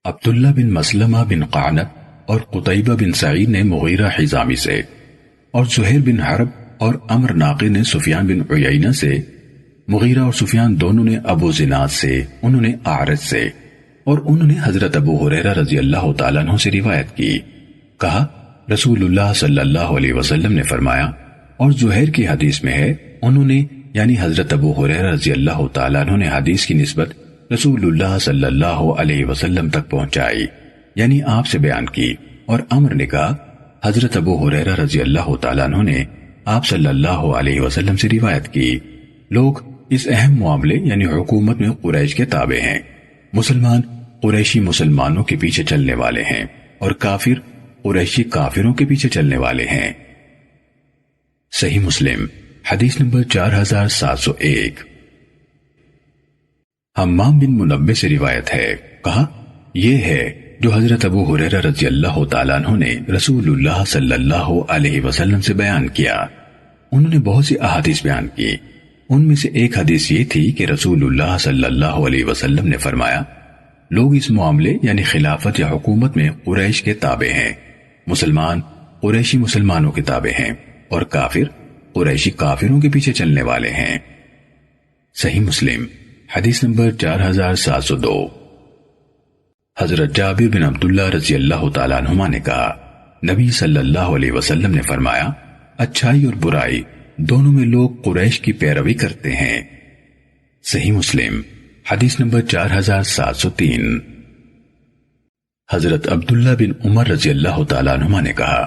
عبداللہ بن مسلمہ بن قعنب اور قطیبہ بن سعید نے مغیرہ حزامی سے، اور زہیر بن حرب اور عمر ناقد نے سفیان بن عیینہ سے، مغیرہ اور سفیان دونوں نے ابو زناد سے، انہوں نے اعرج سے، اور انہوں نے حضرت ابو ہریرہ رضی اللہ تعالیٰ عنہ سے روایت کی، کہا رسول اللہ صلی اللہ علیہ وسلم نے فرمایا، اور زہیر کی حدیث میں ہے انہوں نے یعنی حضرت ابو ہریرہ رضی اللہ تعالیٰ عنہ نے حدیث کی نسبت رسول اللہ صلی اللہ علیہ وسلم تک پہنچائی یعنی آپ سے بیان کی، اور عمر نے کہا حضرت ابو ہریرہ رضی اللہ تعالیٰ عنہ نے آپ صلی اللہ علیہ وسلم سے روایت کی۔ لوگ اس اہم معاملے یعنی حکومت میں قریش کے تابع ہیں، مسلمان قریشی مسلمانوں کے پیچھے چلنے والے ہیں، اور کافر قریشی کافروں کے پیچھے چلنے والے ہیں۔ صحیح مسلم حدیث نمبر 4701۔ حمام بن منبہ سے روایت ہے، کہا یہ ہے جو حضرت ابو ہریرہ رضی اللہ تعالیٰ عنہ نے رسول اللہ صلی اللہ علیہ وسلم سے بیان کیا۔ انہوں نے بہت سی احادیث بیان کی، ان میں سے ایک حدیث یہ تھی کہ رسول اللہ صلی اللہ علیہ وسلم نے فرمایا لوگ اس معاملے یعنی خلافت یا حکومت میں قریش کے تابع ہیں، مسلمان قریشی مسلمانوں کے تابع ہیں، اور کافر قریشی کافروں کے پیچھے چلنے والے ہیں۔ صحیح مسلم حدیث نمبر 4702۔ حضرت جابر بن عبداللہ رضی اللہ تعالیٰ عنہما نے کہا نبی صلی اللہ علیہ وسلم نے فرمایا اچھائی اور برائی دونوں میں لوگ قریش کی پیروی کرتے ہیں۔ صحیح مسلم حدیث نمبر 4703۔ حضرت عبداللہ بن عمر رضی اللہ تعالیٰ عنہما نے کہا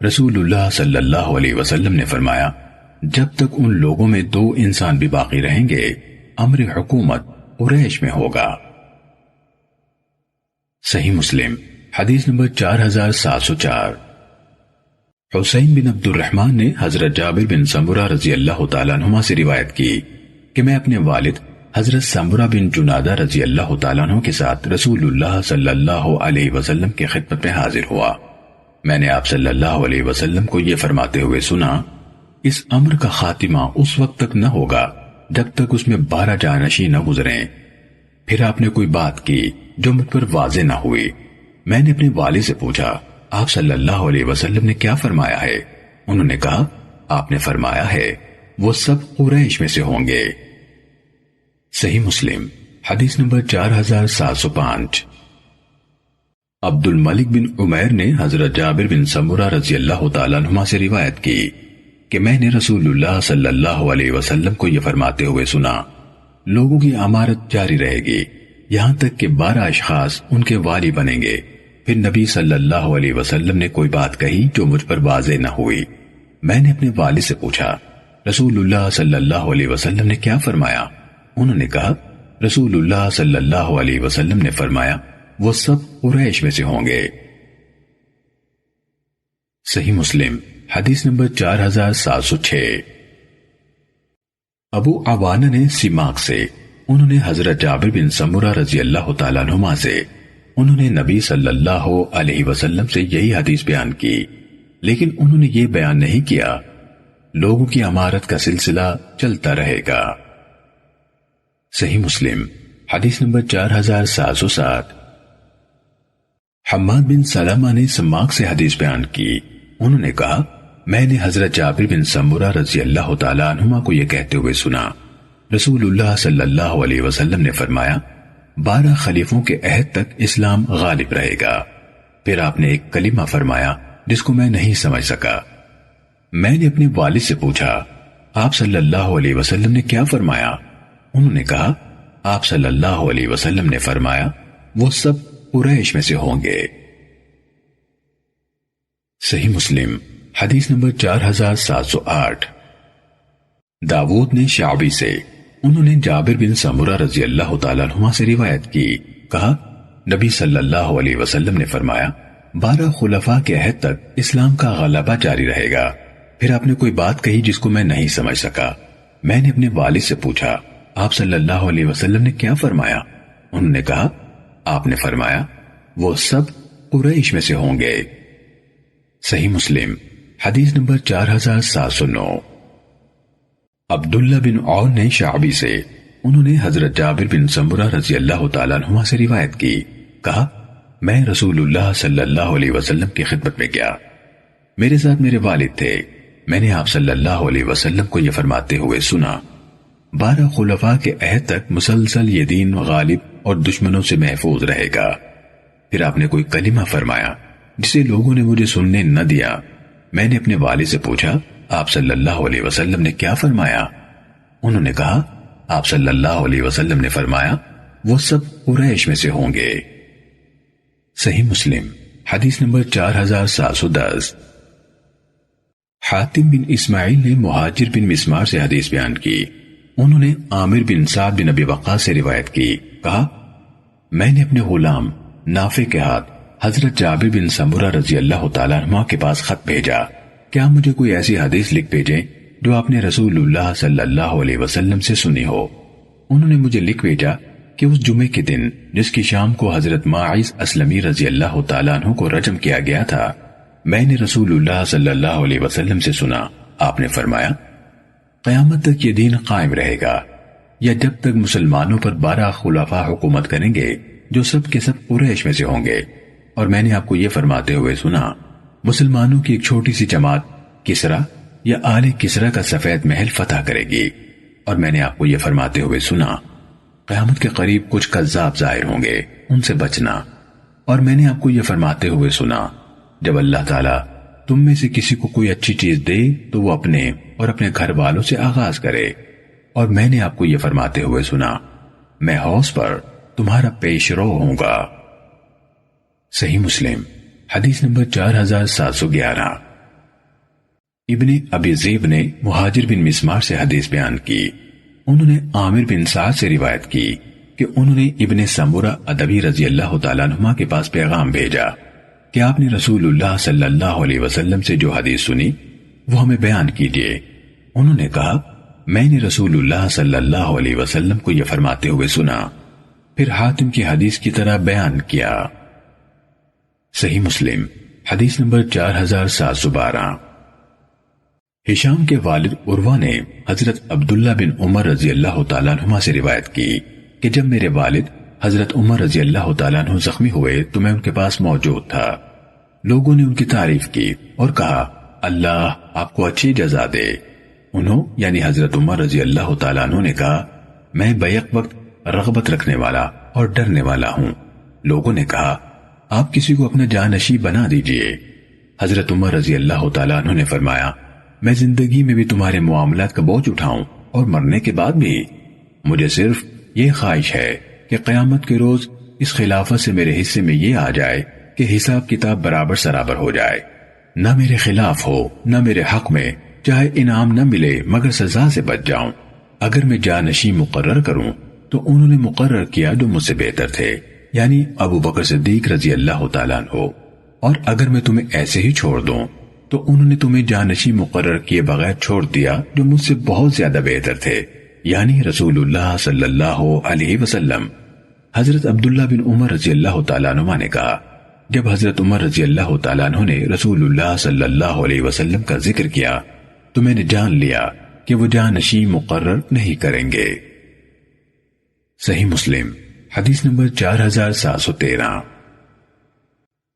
رسول اللہ صلی اللہ علیہ وسلم نے فرمایا جب تک ان لوگوں میں 2 انسان بھی باقی رہیں گے امر حکومت قریش میں ہوگا۔ صحیح مسلم حدیث نمبر 4704۔ حسین بن عبد الرحمن نے حضرت جابر بن سمرہ رضی اللہ تعالیٰ عنہما سے روایت کی کہ میں اپنے والد حضرت سمرہ بن جنادہ رضی اللہ تعالیٰ عنہ کے ساتھ رسول اللہ صلی اللہ علیہ وسلم کی خدمت میں حاضر ہوا۔ میں نے آپ صلی اللہ علیہ وسلم کو یہ فرماتے ہوئے سنا اس امر کا خاتمہ اس وقت تک نہ ہوگا جب تک اس میں 12 جانشین نہ گزریں۔ پھر آپ نے کوئی بات کی جو مجھ پر واضح نہ ہوئی۔ میں نے اپنے والد سے پوچھا آپ صلی اللہ علیہ وسلم نے کیا فرمایا ہے؟ انہوں نے کہا آپ نے فرمایا ہے وہ سب قریش میں سے ہوں گے۔ صحیح مسلم حدیث نمبر 4705۔ عبد الملک بن عمیر نے حضرت جابر بن سمرہ رضی اللہ تعالیٰ عنہما سے روایت کی کہ میں نے رسول اللہ صلی اللہ علیہ وسلم کو یہ فرماتے ہوئے سنا لوگوں کی امارت جاری رہے گی یہاں تک کہ 12 اشخاص ان کے والی بنیں گے۔ پھر نبی صلی اللہ علیہ وسلم نے کوئی بات کہی جو مجھ پر واضح نہ ہوئی۔ میں نے اپنے والد سے پوچھا رسول اللہ صلی اللہ علیہ وسلم نے کیا فرمایا؟ انہوں نے کہا رسول اللہ صلی اللہ علیہ وسلم نے فرمایا وہ سب قریش میں سے ہوں گے۔ صحیح مسلم حدیث نمبر 4706۔ ابو عوانہ نے سماق سے، انہوں نے حضرت جابر بن سمرہ رضی اللہ تعالیٰ عنہما سے، انہوں نے نبی صلی اللہ علیہ وسلم سے یہی حدیث بیان کی، لیکن انہوں نے یہ بیان نہیں کیا لوگوں کی امارت کا سلسلہ چلتا رہے گا۔ صحیح مسلم حدیث نمبر 4707۔ حماد بن سلمہ نے سماق سے حدیث بیان کی، انہوں نے کہا میں نے حضرت جابر بن سمرہ رضی اللہ تعالیٰ عنہما کو یہ کہتے ہوئے سنا رسول اللہ صلی اللہ علیہ وسلم نے فرمایا 12 خلیفوں کے عہد تک اسلام غالب رہے گا۔ پھر آپ نے ایک کلمہ فرمایا جس کو میں نہیں سمجھ سکا۔ میں نے اپنے والد سے پوچھا آپ صلی اللہ علیہ وسلم نے کیا فرمایا؟ انہوں نے کہا آپ صلی اللہ علیہ وسلم نے فرمایا وہ سب قریش میں سے ہوں گے۔ صحیح مسلم حدیث نمبر 4708۔ داود نے شعبی سے، انہوں نے جابر بن سمرہ رضی اللہ تعالیٰ عنہ سے روایت کی، کہا نبی صلی اللہ علیہ وسلم نے فرمایا 12 خلفاء کے عہد تک اسلام کا غلبہ جاری رہے گا۔ پھر آپ نے کوئی بات کہی جس کو میں نہیں سمجھ سکا۔ میں نے اپنے والد سے پوچھا آپ صلی اللہ علیہ وسلم نے کیا فرمایا؟ انہوں نے کہا آپ نے فرمایا وہ سب قریش میں سے ہوں گے۔ صحیح مسلم حدیث نمبر 4709۔ عبداللہ بن عون نے شعبی سے، انہوں نے حضرت جابر بن سمرہ رضی اللہ تعالیٰ عنہ سے روایت کی، کہا میں رسول اللہ صلی اللہ علیہ وسلم کی خدمت میں گیا۔ میرے ساتھ میرے والد تھے۔ میں نے آپ صلی اللہ علیہ وسلم کو یہ فرماتے ہوئے سنا، 12 خلفاء کے عہد تک مسلسل یہ دین غالب اور دشمنوں سے محفوظ رہے گا۔ پھر آپ نے کوئی کلمہ فرمایا جسے لوگوں نے مجھے سننے نہ دیا۔ میں نے اپنے والد سے پوچھا، آپ صلی اللہ علیہ وسلم نے کیا فرمایا؟ انہوں نے کہا، آپ صلی اللہ علیہ وسلم نے فرمایا، وہ سب قریش میں سے ہوں گے۔ صحیح مسلم حدیث نمبر 4710۔ حاتم بن اسماعیل نے مہاجر بن مسمار سے حدیث بیان کی۔ انہوں نے عامر بن سعد بن ابی وقاص سے روایت کی، کہا، میں نے اپنے غلام نافع کے ہاتھ حضرت جابر بن سمرہ رضی اللہ تعالیٰ عنہ کے پاس خط بھیجا، کیا مجھے کوئی ایسی حدیث لکھ بھیجیں جو آپ نے رسول اللہ صلی اللہ علیہ وسلم سے سنی ہو؟ انہوں نے مجھے لکھ بھیجا کہ اس جمعے کے دن جس کی شام کو حضرت ماعز اسلمی رضی اللہ تعالیٰ عنہ کو رجم کیا گیا تھا، میں نے رسول اللہ صلی اللہ علیہ وسلم سے سنا، آپ نے فرمایا، قیامت تک یہ دین قائم رہے گا، یا جب تک مسلمانوں پر 12 خلفاء حکومت کریں گے جو سب کے سب قریش میں سے ہوں گے۔ اور میں نے آپ کو یہ فرماتے ہوئے سنا، مسلمانوں کی ایک چھوٹی سی جماعت کسرا یا آل کسرا کا سفید محل فتح کرے گی۔ اور میں نے آپ کو یہ فرماتے ہوئے سنا، قیامت کے قریب کچھ کذاب ظاہر ہوں گے، ان سے بچنا۔ اور میں نے آپ کو یہ فرماتے ہوئے سنا، جب اللہ تعالیٰ تم میں سے کسی کو کوئی اچھی چیز دے تو وہ اپنے اور اپنے گھر والوں سے آغاز کرے۔ اور میں نے آپ کو یہ فرماتے ہوئے سنا، میں حوض پر تمہارا پیش رو ہوں گا۔ صحیح مسلم حدیث نمبر 4711۔ ابن ابی ذئب نے مہاجر بن مسمار سے حدیث بیان کی۔ انہوں نے عامر بن سعد سے روایت کی کہ انہوں نے ابن سمرہ ادبی رضی اللہ تعالیٰ عنہ کے پاس پیغام بھیجا کہ آپ نے رسول اللہ صلی اللہ علیہ وسلم سے جو حدیث سنی وہ ہمیں بیان کیجیے۔ انہوں نے کہا، میں نے رسول اللہ صلی اللہ علیہ وسلم کو یہ فرماتے ہوئے سنا، پھر حاتم کی حدیث کی طرح بیان کیا۔ صحیح مسلم حدیث نمبر 4712۔ ہشام کے والد عروہ نے حضرت عبداللہ بن عمر رضی اللہ تعالیٰ عنہ سے روایت کی کہ جب میرے والد حضرت عمر رضی اللہ تعالیٰ عنہ زخمی ہوئے تو میں ان کے پاس موجود تھا۔ لوگوں نے ان کی تعریف کی اور کہا، اللہ آپ کو اچھی جزا دے۔ انہوں یعنی حضرت عمر رضی اللہ تعالیٰ عنہ نے کہا، میں بیک وقت رغبت رکھنے والا اور ڈرنے والا ہوں۔ لوگوں نے کہا، آپ کسی کو اپنا جانشین بنا دیجئے۔ حضرت عمر رضی اللہ تعالیٰ عنہ نے فرمایا، میں زندگی میں بھی تمہارے معاملات کا بوجھ اٹھاؤں اور مرنے کے بعد بھی؟ مجھے صرف یہ خواہش ہے کہ قیامت کے روز اس خلافت سے میرے حصے میں یہ آ جائے کہ حساب کتاب برابر سرابر ہو جائے، نہ میرے خلاف ہو نہ میرے حق میں، چاہے انعام نہ ملے مگر سزا سے بچ جاؤں۔ اگر میں جانشین مقرر کروں تو انہوں نے مقرر کیا جو مجھ سے بہتر تھے، یعنی ابو بکر صدیق رضی اللہ تعالیٰ عنہ، اور اگر میں تمہیں ایسے ہی چھوڑ دوں تو انہوں نے تمہیں جانشین مقرر کیے بغیر چھوڑ دیا جو مجھ سے بہت زیادہ بہتر تھے، یعنی رسول اللہ صلی اللہ علیہ وسلم۔ حضرت عبداللہ بن عمر رضی اللہ تعالیٰ عنہ نے کہا، جب حضرت عمر رضی اللہ تعالیٰ عنہ نے رسول اللہ صلی اللہ علیہ وسلم کا ذکر کیا تو میں نے جان لیا کہ وہ جانشین مقرر نہیں کریں گے۔ صحیح مسلم حدیث نمبر 4713۔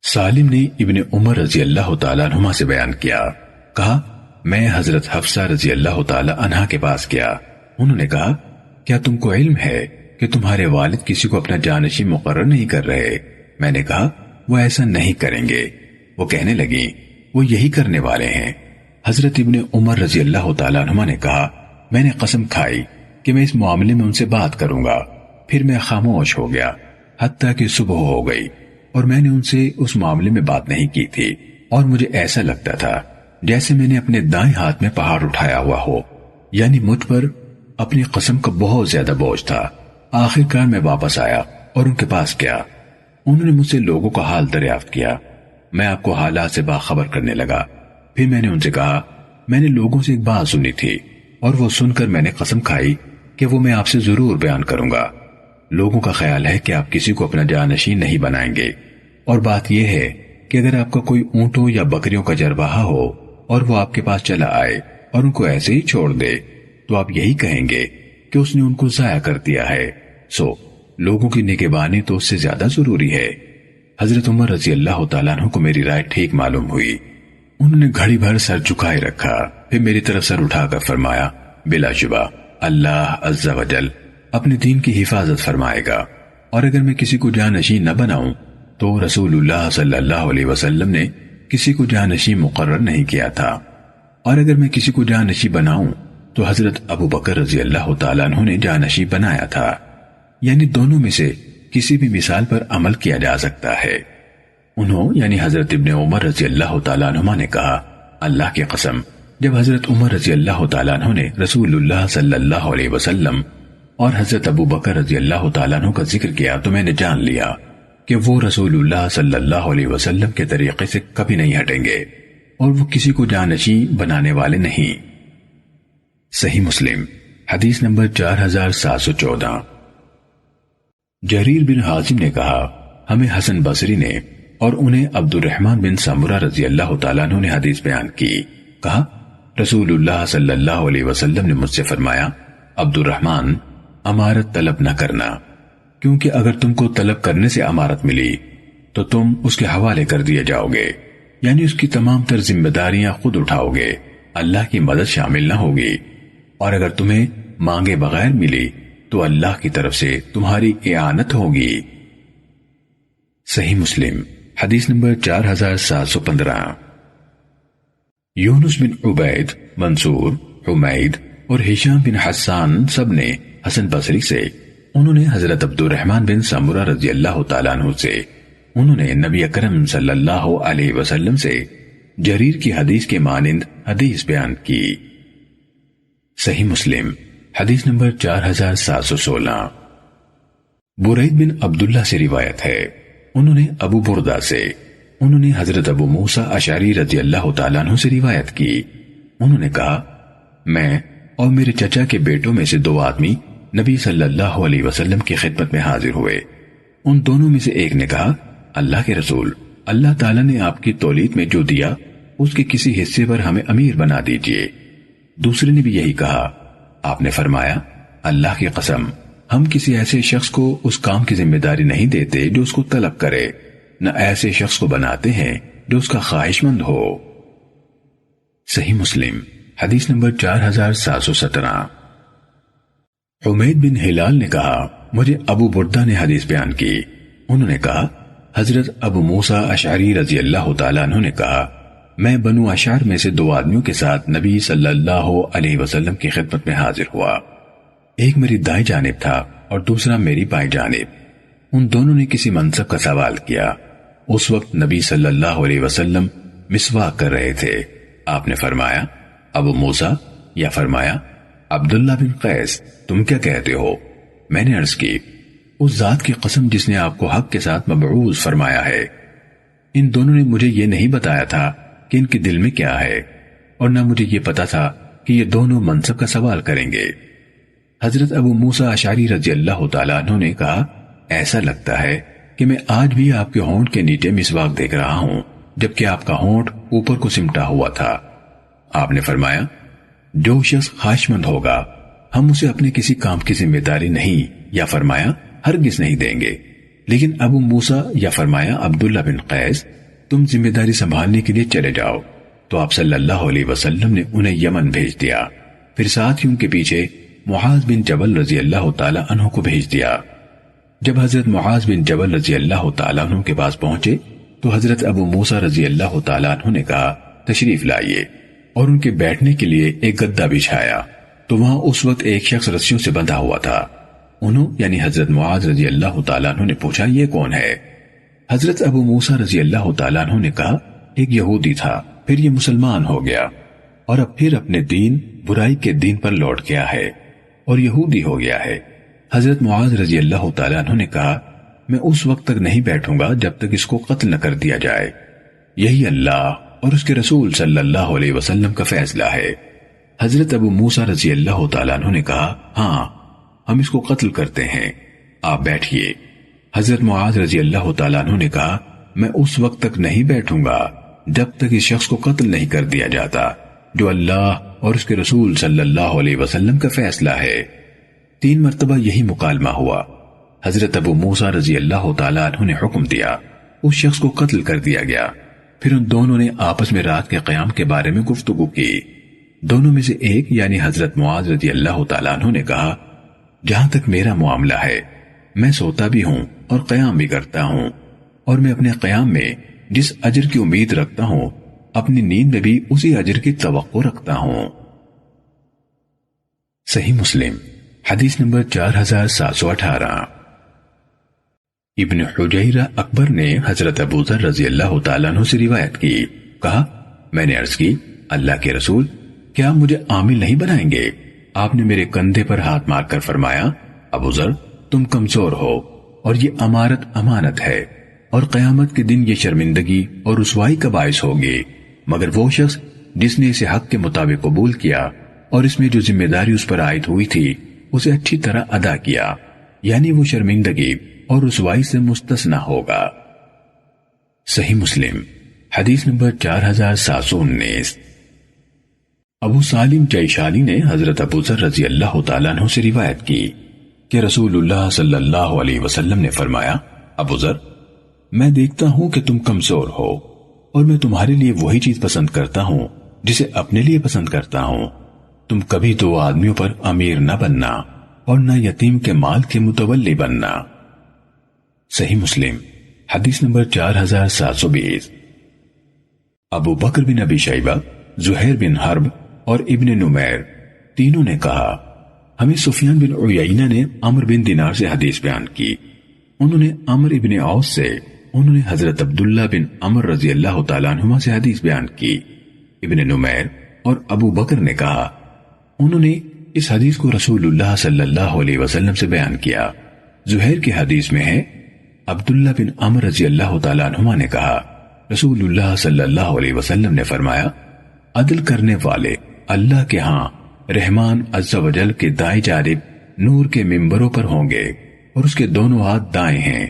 سالم نے ابن عمر رضی اللہ تعالیٰ عنہ سے بیان کیا، کہا، میں حضرت حفصہ رضی اللہ تعالیٰ عنہ کے پاس گیا۔ انہوں نے کہا، کیا تم کو علم ہے کہ تمہارے والد کسی کو اپنا جانشین مقرر نہیں کر رہے؟ میں نے کہا، وہ ایسا نہیں کریں گے۔ وہ کہنے لگی، وہ یہی کرنے والے ہیں۔ حضرت ابن عمر رضی اللہ تعالیٰ عنہ نے کہا، میں نے قسم کھائی کہ میں اس معاملے میں ان سے بات کروں گا۔ پھر میں خاموش ہو گیا حتیٰ کہ صبح ہو گئی، اور میں نے ان سے اس معاملے میں بات نہیں کی تھی، اور مجھے ایسا لگتا تھا جیسے میں نے اپنے دائیں ہاتھ میں پہاڑ اٹھایا ہوا ہو، یعنی مجھ پر اپنی قسم کا بہت زیادہ بوجھ تھا۔ آخر کار میں واپس آیا اور ان کے پاس گیا۔ انہوں نے مجھ سے لوگوں کا حال دریافت کیا۔ میں آپ کو حالات سے باخبر کرنے لگا۔ پھر میں نے ان سے کہا، میں نے لوگوں سے ایک بات سنی تھی، اور وہ سن کر میں نے قسم کھائی کہ وہ میں آپ سے ضرور بیان کروں گا۔ لوگوں کا خیال ہے کہ آپ کسی کو اپنا جانشین نہیں بنائیں گے، اور بات یہ ہے کہ اگر آپ کا کوئی اونٹوں یا بکریوں کا چرواہا ہو اور وہ آپ کے پاس چلا آئے اور ان کو ایسے ہی چھوڑ دے تو آپ یہی کہیں گے کہ اس نے ان کو ضائع کر دیا ہے۔ سو لوگوں کی نگہبانی تو اس سے زیادہ ضروری ہے۔ حضرت عمر رضی اللہ تعالیٰ عنہ کو میری رائے ٹھیک معلوم ہوئی۔ انہوں نے گھڑی بھر سر جھکائے رکھا، پھر میری طرف سر اٹھا کر فرمایا، بلا شبہ اللہ عز و جل اپنے دین کی حفاظت فرمائے گا، اور اگر میں کسی کو جانشین نہ بناؤں تو رسول اللہ صلی اللہ علیہ وسلم نے کسی کو جانشین مقرر نہیں کیا تھا، اور اگر میں کسی کو جانشین بناؤں تو حضرت ابو بکر رضی اللہ تعالیٰ عنہ نے جانشین بنایا تھا۔ یعنی دونوں میں سے کسی بھی مثال پر عمل کیا جا سکتا ہے۔ انہوں یعنی حضرت ابن عمر رضی اللہ تعالیٰ عنہما نے کہا، اللہ کی قسم جب حضرت عمر رضی اللہ تعالیٰ عنہ نے رسول اللہ صلی اللہ علیہ وسلم اور حضرت ابو بکر رضی اللہ تعالیٰ عنہ کا ذکر کیا تو میں نے جان لیا کہ وہ رسول اللہ صلی اللہ علیہ وسلم کے طریقے سے کبھی نہیں ہٹیں گے، اور وہ کسی کو جانشین بنانے والے نہیں۔ صحیح مسلم حدیث نمبر 4714۔ جریر بن حازم نے کہا، ہمیں حسن بصری نے اور انہیں عبد الرحمن بن سمرہ رضی اللہ تعالیٰ عنہ نے حدیث بیان کی، کہا رسول اللہ صلی اللہ علیہ وسلم نے مجھ سے فرمایا، عبد الرحمن امارت طلب نہ کرنا، کیونکہ اگر تم کو طلب کرنے سے امارت ملی تو تم اس کے حوالے کر دیے جاؤ گے، یعنی اس کی تمام تر ذمہ داریاں خود اٹھاؤ گے، اللہ کی مدد شامل نہ ہوگی، اور اگر تمہیں مانگے بغیر ملی تو اللہ کی طرف سے تمہاری اعانت ہوگی۔ صحیح مسلم حدیث نمبر 4715۔ یونس بن عبید، منصور، حمید اور ہشام بن حسان سب نے حسن بصری سے، انہوں نے حضرت عبد الرحمن بن سمرہ رضی اللہ تعالیٰ عنہ سے، انہوں نے نبی اکرم صلی اللہ علیہ وسلم سے جریر کی حدیث کے مانند حدیث بیان کی۔ صحیح مسلم حدیث نمبر 4716۔ برید بن عبداللہ سے روایت ہے، انہوں نے ابو بردہ سے، انہوں نے حضرت ابو موسیٰ اشعری رضی اللہ تعالیٰ عنہ سے روایت کی، انہوں نے کہا، میں اور میرے چچا کے بیٹوں میں سے 2 آدمی نبی صلی اللہ علیہ وسلم کی خدمت میں حاضر ہوئے۔ ان دونوں میں سے ایک نے کہا، اللہ کے رسول، اللہ تعالیٰ نے آپ کی تولید میں جو دیا اس کے کسی حصے پر ہمیں امیر بنا دیجئے۔ دوسرے نے بھی یہی کہا۔ آپ نے فرمایا، اللہ کی قسم ہم کسی ایسے شخص کو اس کام کی ذمہ داری نہیں دیتے جو اس کو طلب کرے، نہ ایسے شخص کو بناتے ہیں جو اس کا خواہش مند ہو۔ صحیح مسلم حدیث نمبر 4717۔ حمید بن ہلال نے کہا، مجھے ابو بردہ نے حدیث بیان کی، انہوں نے کہا، حضرت ابو موسیٰ اشعری رضی اللہ تعالیٰ عنہ نے کہا، میں بنو اشعر میں سے 2 آدمیوں کے ساتھ نبی صلی اللہ علیہ وسلم کی خدمت میں حاضر ہوا، ایک میری دائیں جانب تھا اور دوسرا میری بائیں جانب۔ ان دونوں نے کسی منصب کا سوال کیا۔ اس وقت نبی صلی اللہ علیہ وسلم مسواک کر رہے تھے۔ آپ نے فرمایا، ابو موسیٰ، یا فرمایا عبداللہ بن قیس، تم کیا کہتے ہو؟ میں نے عرض کی، اس ذات کی قسم جس نے آپ کو حق کے ساتھ مبعوث فرمایا ہے۔ ان دونوں نے مجھے یہ نہیں بتایا تھا کہ ان کے دل میں کیا ہے، اور نہ مجھے یہ پتا تھا کہ یہ دونوں منصب کا سوال کریں گے۔ حضرت ابو موسیٰ اشعری رضی اللہ تعالیٰ عنہ نے کہا، ایسا لگتا ہے کہ میں آج بھی آپ کے ہونٹ کے نیچے مسواک دیکھ رہا ہوں، جبکہ آپ کا ہونٹ اوپر کو سمٹا ہوا تھا۔ آپ نے فرمایا، جو شخص خواہش مند ہوگا ہم اسے اپنے کسی کام کی ذمہ داری نہیں، یا فرمایا ہرگز نہیں دیں گے، لیکن ابو موسیٰ یا فرمایا عبداللہ بن قیس، تم ذمہ داری سنبھالنے کے لیے چلے جاؤ۔ تو آپ صلی اللہ علیہ وسلم نے انہیں یمن بھیج دیا، پھر ساتھ ہی ان کے پیچھے معاذ بن جبل رضی اللہ تعالیٰ عنہ کو بھیج دیا۔ جب حضرت معاذ بن جبل رضی اللہ تعالیٰ عنہ کے پاس پہنچے تو حضرت ابو موسیٰ رضی اللہ تعالیٰ عنہ نے کہا، تشریف لائیے، اور ان کے بیٹھنے کے لیے ایک گدا بچھایا۔ تو وہاں اس وقت ایک شخص رسیوں سے بندھا ہوا تھا۔ انہوں یعنی حضرت معاذ رضی اللہ تعالیٰ عنہ نے پوچھا، یہ کون ہے؟ حضرت ابو موسیٰ رضی اللہ تعالیٰ عنہ نے کہا، ایک یہودی تھا، پھر یہ مسلمان ہو گیا، اور اب پھر اپنے دین برائی کے دین پر لوٹ گیا ہے اور یہودی ہو گیا ہے۔ حضرت معاذ رضی اللہ تعالیٰ عنہ نے کہا، میں اس وقت تک نہیں بیٹھوں گا جب تک اس کو قتل نہ کر دیا جائے، یہی اللہ اور اس کے رسول صلی اللہ علیہ وسلم کا فیصلہ ہے۔ حضرت ابو موسیٰ رضی اللہ تعالیٰ عنہ نے کہا، ہاں ہم اس کو قتل کرتے ہیں، آپ بیٹھیے۔ حضرت معاذ رضی اللہ تعالیٰ عنہ نے کہا، میں اس وقت تک نہیں بیٹھوں گا جب تک اس شخص کو قتل نہیں کر دیا جاتا جو اللہ اور اس کے رسول صلی اللہ علیہ وسلم کا فیصلہ ہے۔ 3 مرتبہ یہی مکالمہ ہوا۔ حضرت ابو موسیٰ رضی اللہ تعالیٰ عنہ نے حکم دیا، اس شخص کو قتل کر دیا گیا۔ پھر ان دونوں نے آپس میں رات کے قیام کے بارے میں گفتگو کی۔ دونوں میں سے ایک یعنی حضرت معاذ رضی اللہ تعالیٰ عنہ نے کہا، جہاں تک میرا معاملہ ہے میں سوتا بھی ہوں اور قیام بھی کرتا ہوں، اور میں اپنے قیام میں جس اجر کی امید رکھتا ہوں اپنی نیند میں بھی اسی اجر کی توقع رکھتا ہوں۔ صحیح مسلم حدیث نمبر 4718۔ ابن حجیرہ اکبر نے حضرت ابو ذر رضی اللہ تعالیٰ عنہ سے روایت کی، کہا میں نے عرض کی، اللہ کے رسول کیا آپ مجھے عامل نہیں بنائیں گے؟ آپ نے میرے کندھے پر ہاتھ مار کر فرمایا، ابو ذر تم کمزور ہو اور یہ امارت امانت ہے، اور قیامت کے دن یہ شرمندگی اور رسوائی کا باعث ہوگی، مگر وہ شخص جس نے اسے حق کے مطابق قبول کیا اور اس میں جو ذمہ داری اس پر عائد ہوئی تھی اسے اچھی طرح ادا کیا، یعنی وہ شرمندگی اور رسوائی سے مستثنی ہوگا۔ صحیح مسلم حدیث نمبر 4719۔ ابو سالم جیشانی نے حضرت ابو ذر رضی اللہ تعالیٰ عنہ سے روایت کی کہ رسول اللہ صلی اللہ علیہ وسلم نے فرمایا، ابو ذر میں دیکھتا ہوں کہ تم کمزور ہو اور میں تمہارے لیے وہی چیز پسند کرتا ہوں جسے اپنے لیے پسند کرتا ہوں، تم کبھی دو آدمیوں پر امیر نہ بننا اور نہ یتیم کے مال کے متولی بننا۔ صحیح مسلم حدیث نمبر 4720۔ ابو بکر بن ابی شیبہ، زہیر بن حرب اور ابن نمیر تینوں نے کہا، ہمیں سفیان بن عیینہ نے عمر بن دینار سے حدیث بیان کی، انہوں نے عمر ابن عوف سے، انہوں نے حضرت عبداللہ بن عمر رضی اللہ تعالیٰ عنہما سے حدیث بیان کی۔ ابن نمیر اور ابو بکر نے کہا، انہوں نے اس حدیث کو رسول اللہ صلی اللہ علیہ وسلم سے بیان کیا۔ زہیر کی حدیث میں ہے، عبداللہ بن عمر رضی اللہ تعالیٰ عنہما نے کہا، رسول اللہ صلی اللہ علیہ وسلم نے فرمایا، عدل کرنے والے اللہ کے ہاں رحمان عز و جل کے دائیں جانب نور کے ممبروں پر ہوں گے اور اس کے دونوں ہاتھ دائیں ہیں۔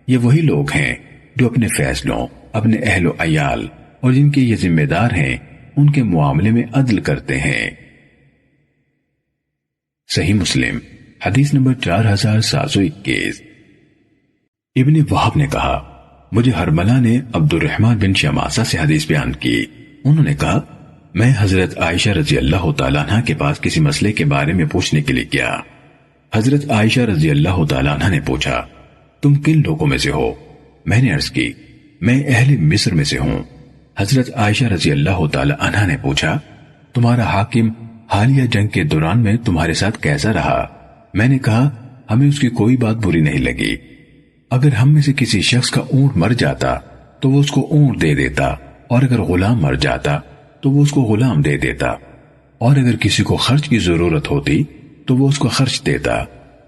یہ وہی لوگ ہیں جو اپنے فیصلوں، اپنے اہل و عیال اور جن کے یہ ذمہ دار ہیں ان کے معاملے میں عدل کرتے ہیں۔ صحیح مسلم حدیث نمبر 4721۔ ابن وہب نے کہا، مجھے حرملہ نے عبد الرحمن بن شماسہ سے حدیث بیان کی، انہوں نے کہا، میں حضرت عائشہ رضی اللہ تعالیٰ عنہ کے پاس کسی مسئلے کے بارے میں پوچھنے کے لیے گیا۔ حضرت عائشہ رضی اللہ تعالیٰ عنہ نے پوچھا، تم کن لوگوں میں سے ہو؟ میں نے عرض کی، میں اہل مصر میں سے ہوں۔ حضرت عائشہ رضی اللہ تعالیٰ عنہ نے پوچھا، تمہارا حاکم حالیہ جنگ کے دوران میں تمہارے ساتھ کیسا رہا؟ میں نے کہا، ہمیں اس کی کوئی بات بری نہیں لگی۔ اگر ہم میں سے کسی شخص کا اونٹ مر جاتا تو وہ اس کو اونٹ دے دیتا، اور اگر غلام مر جاتا تو وہ اس کو غلام دے دیتا، اور اگر کسی کو خرچ کی ضرورت ہوتی تو وہ اس کو خرچ دیتا۔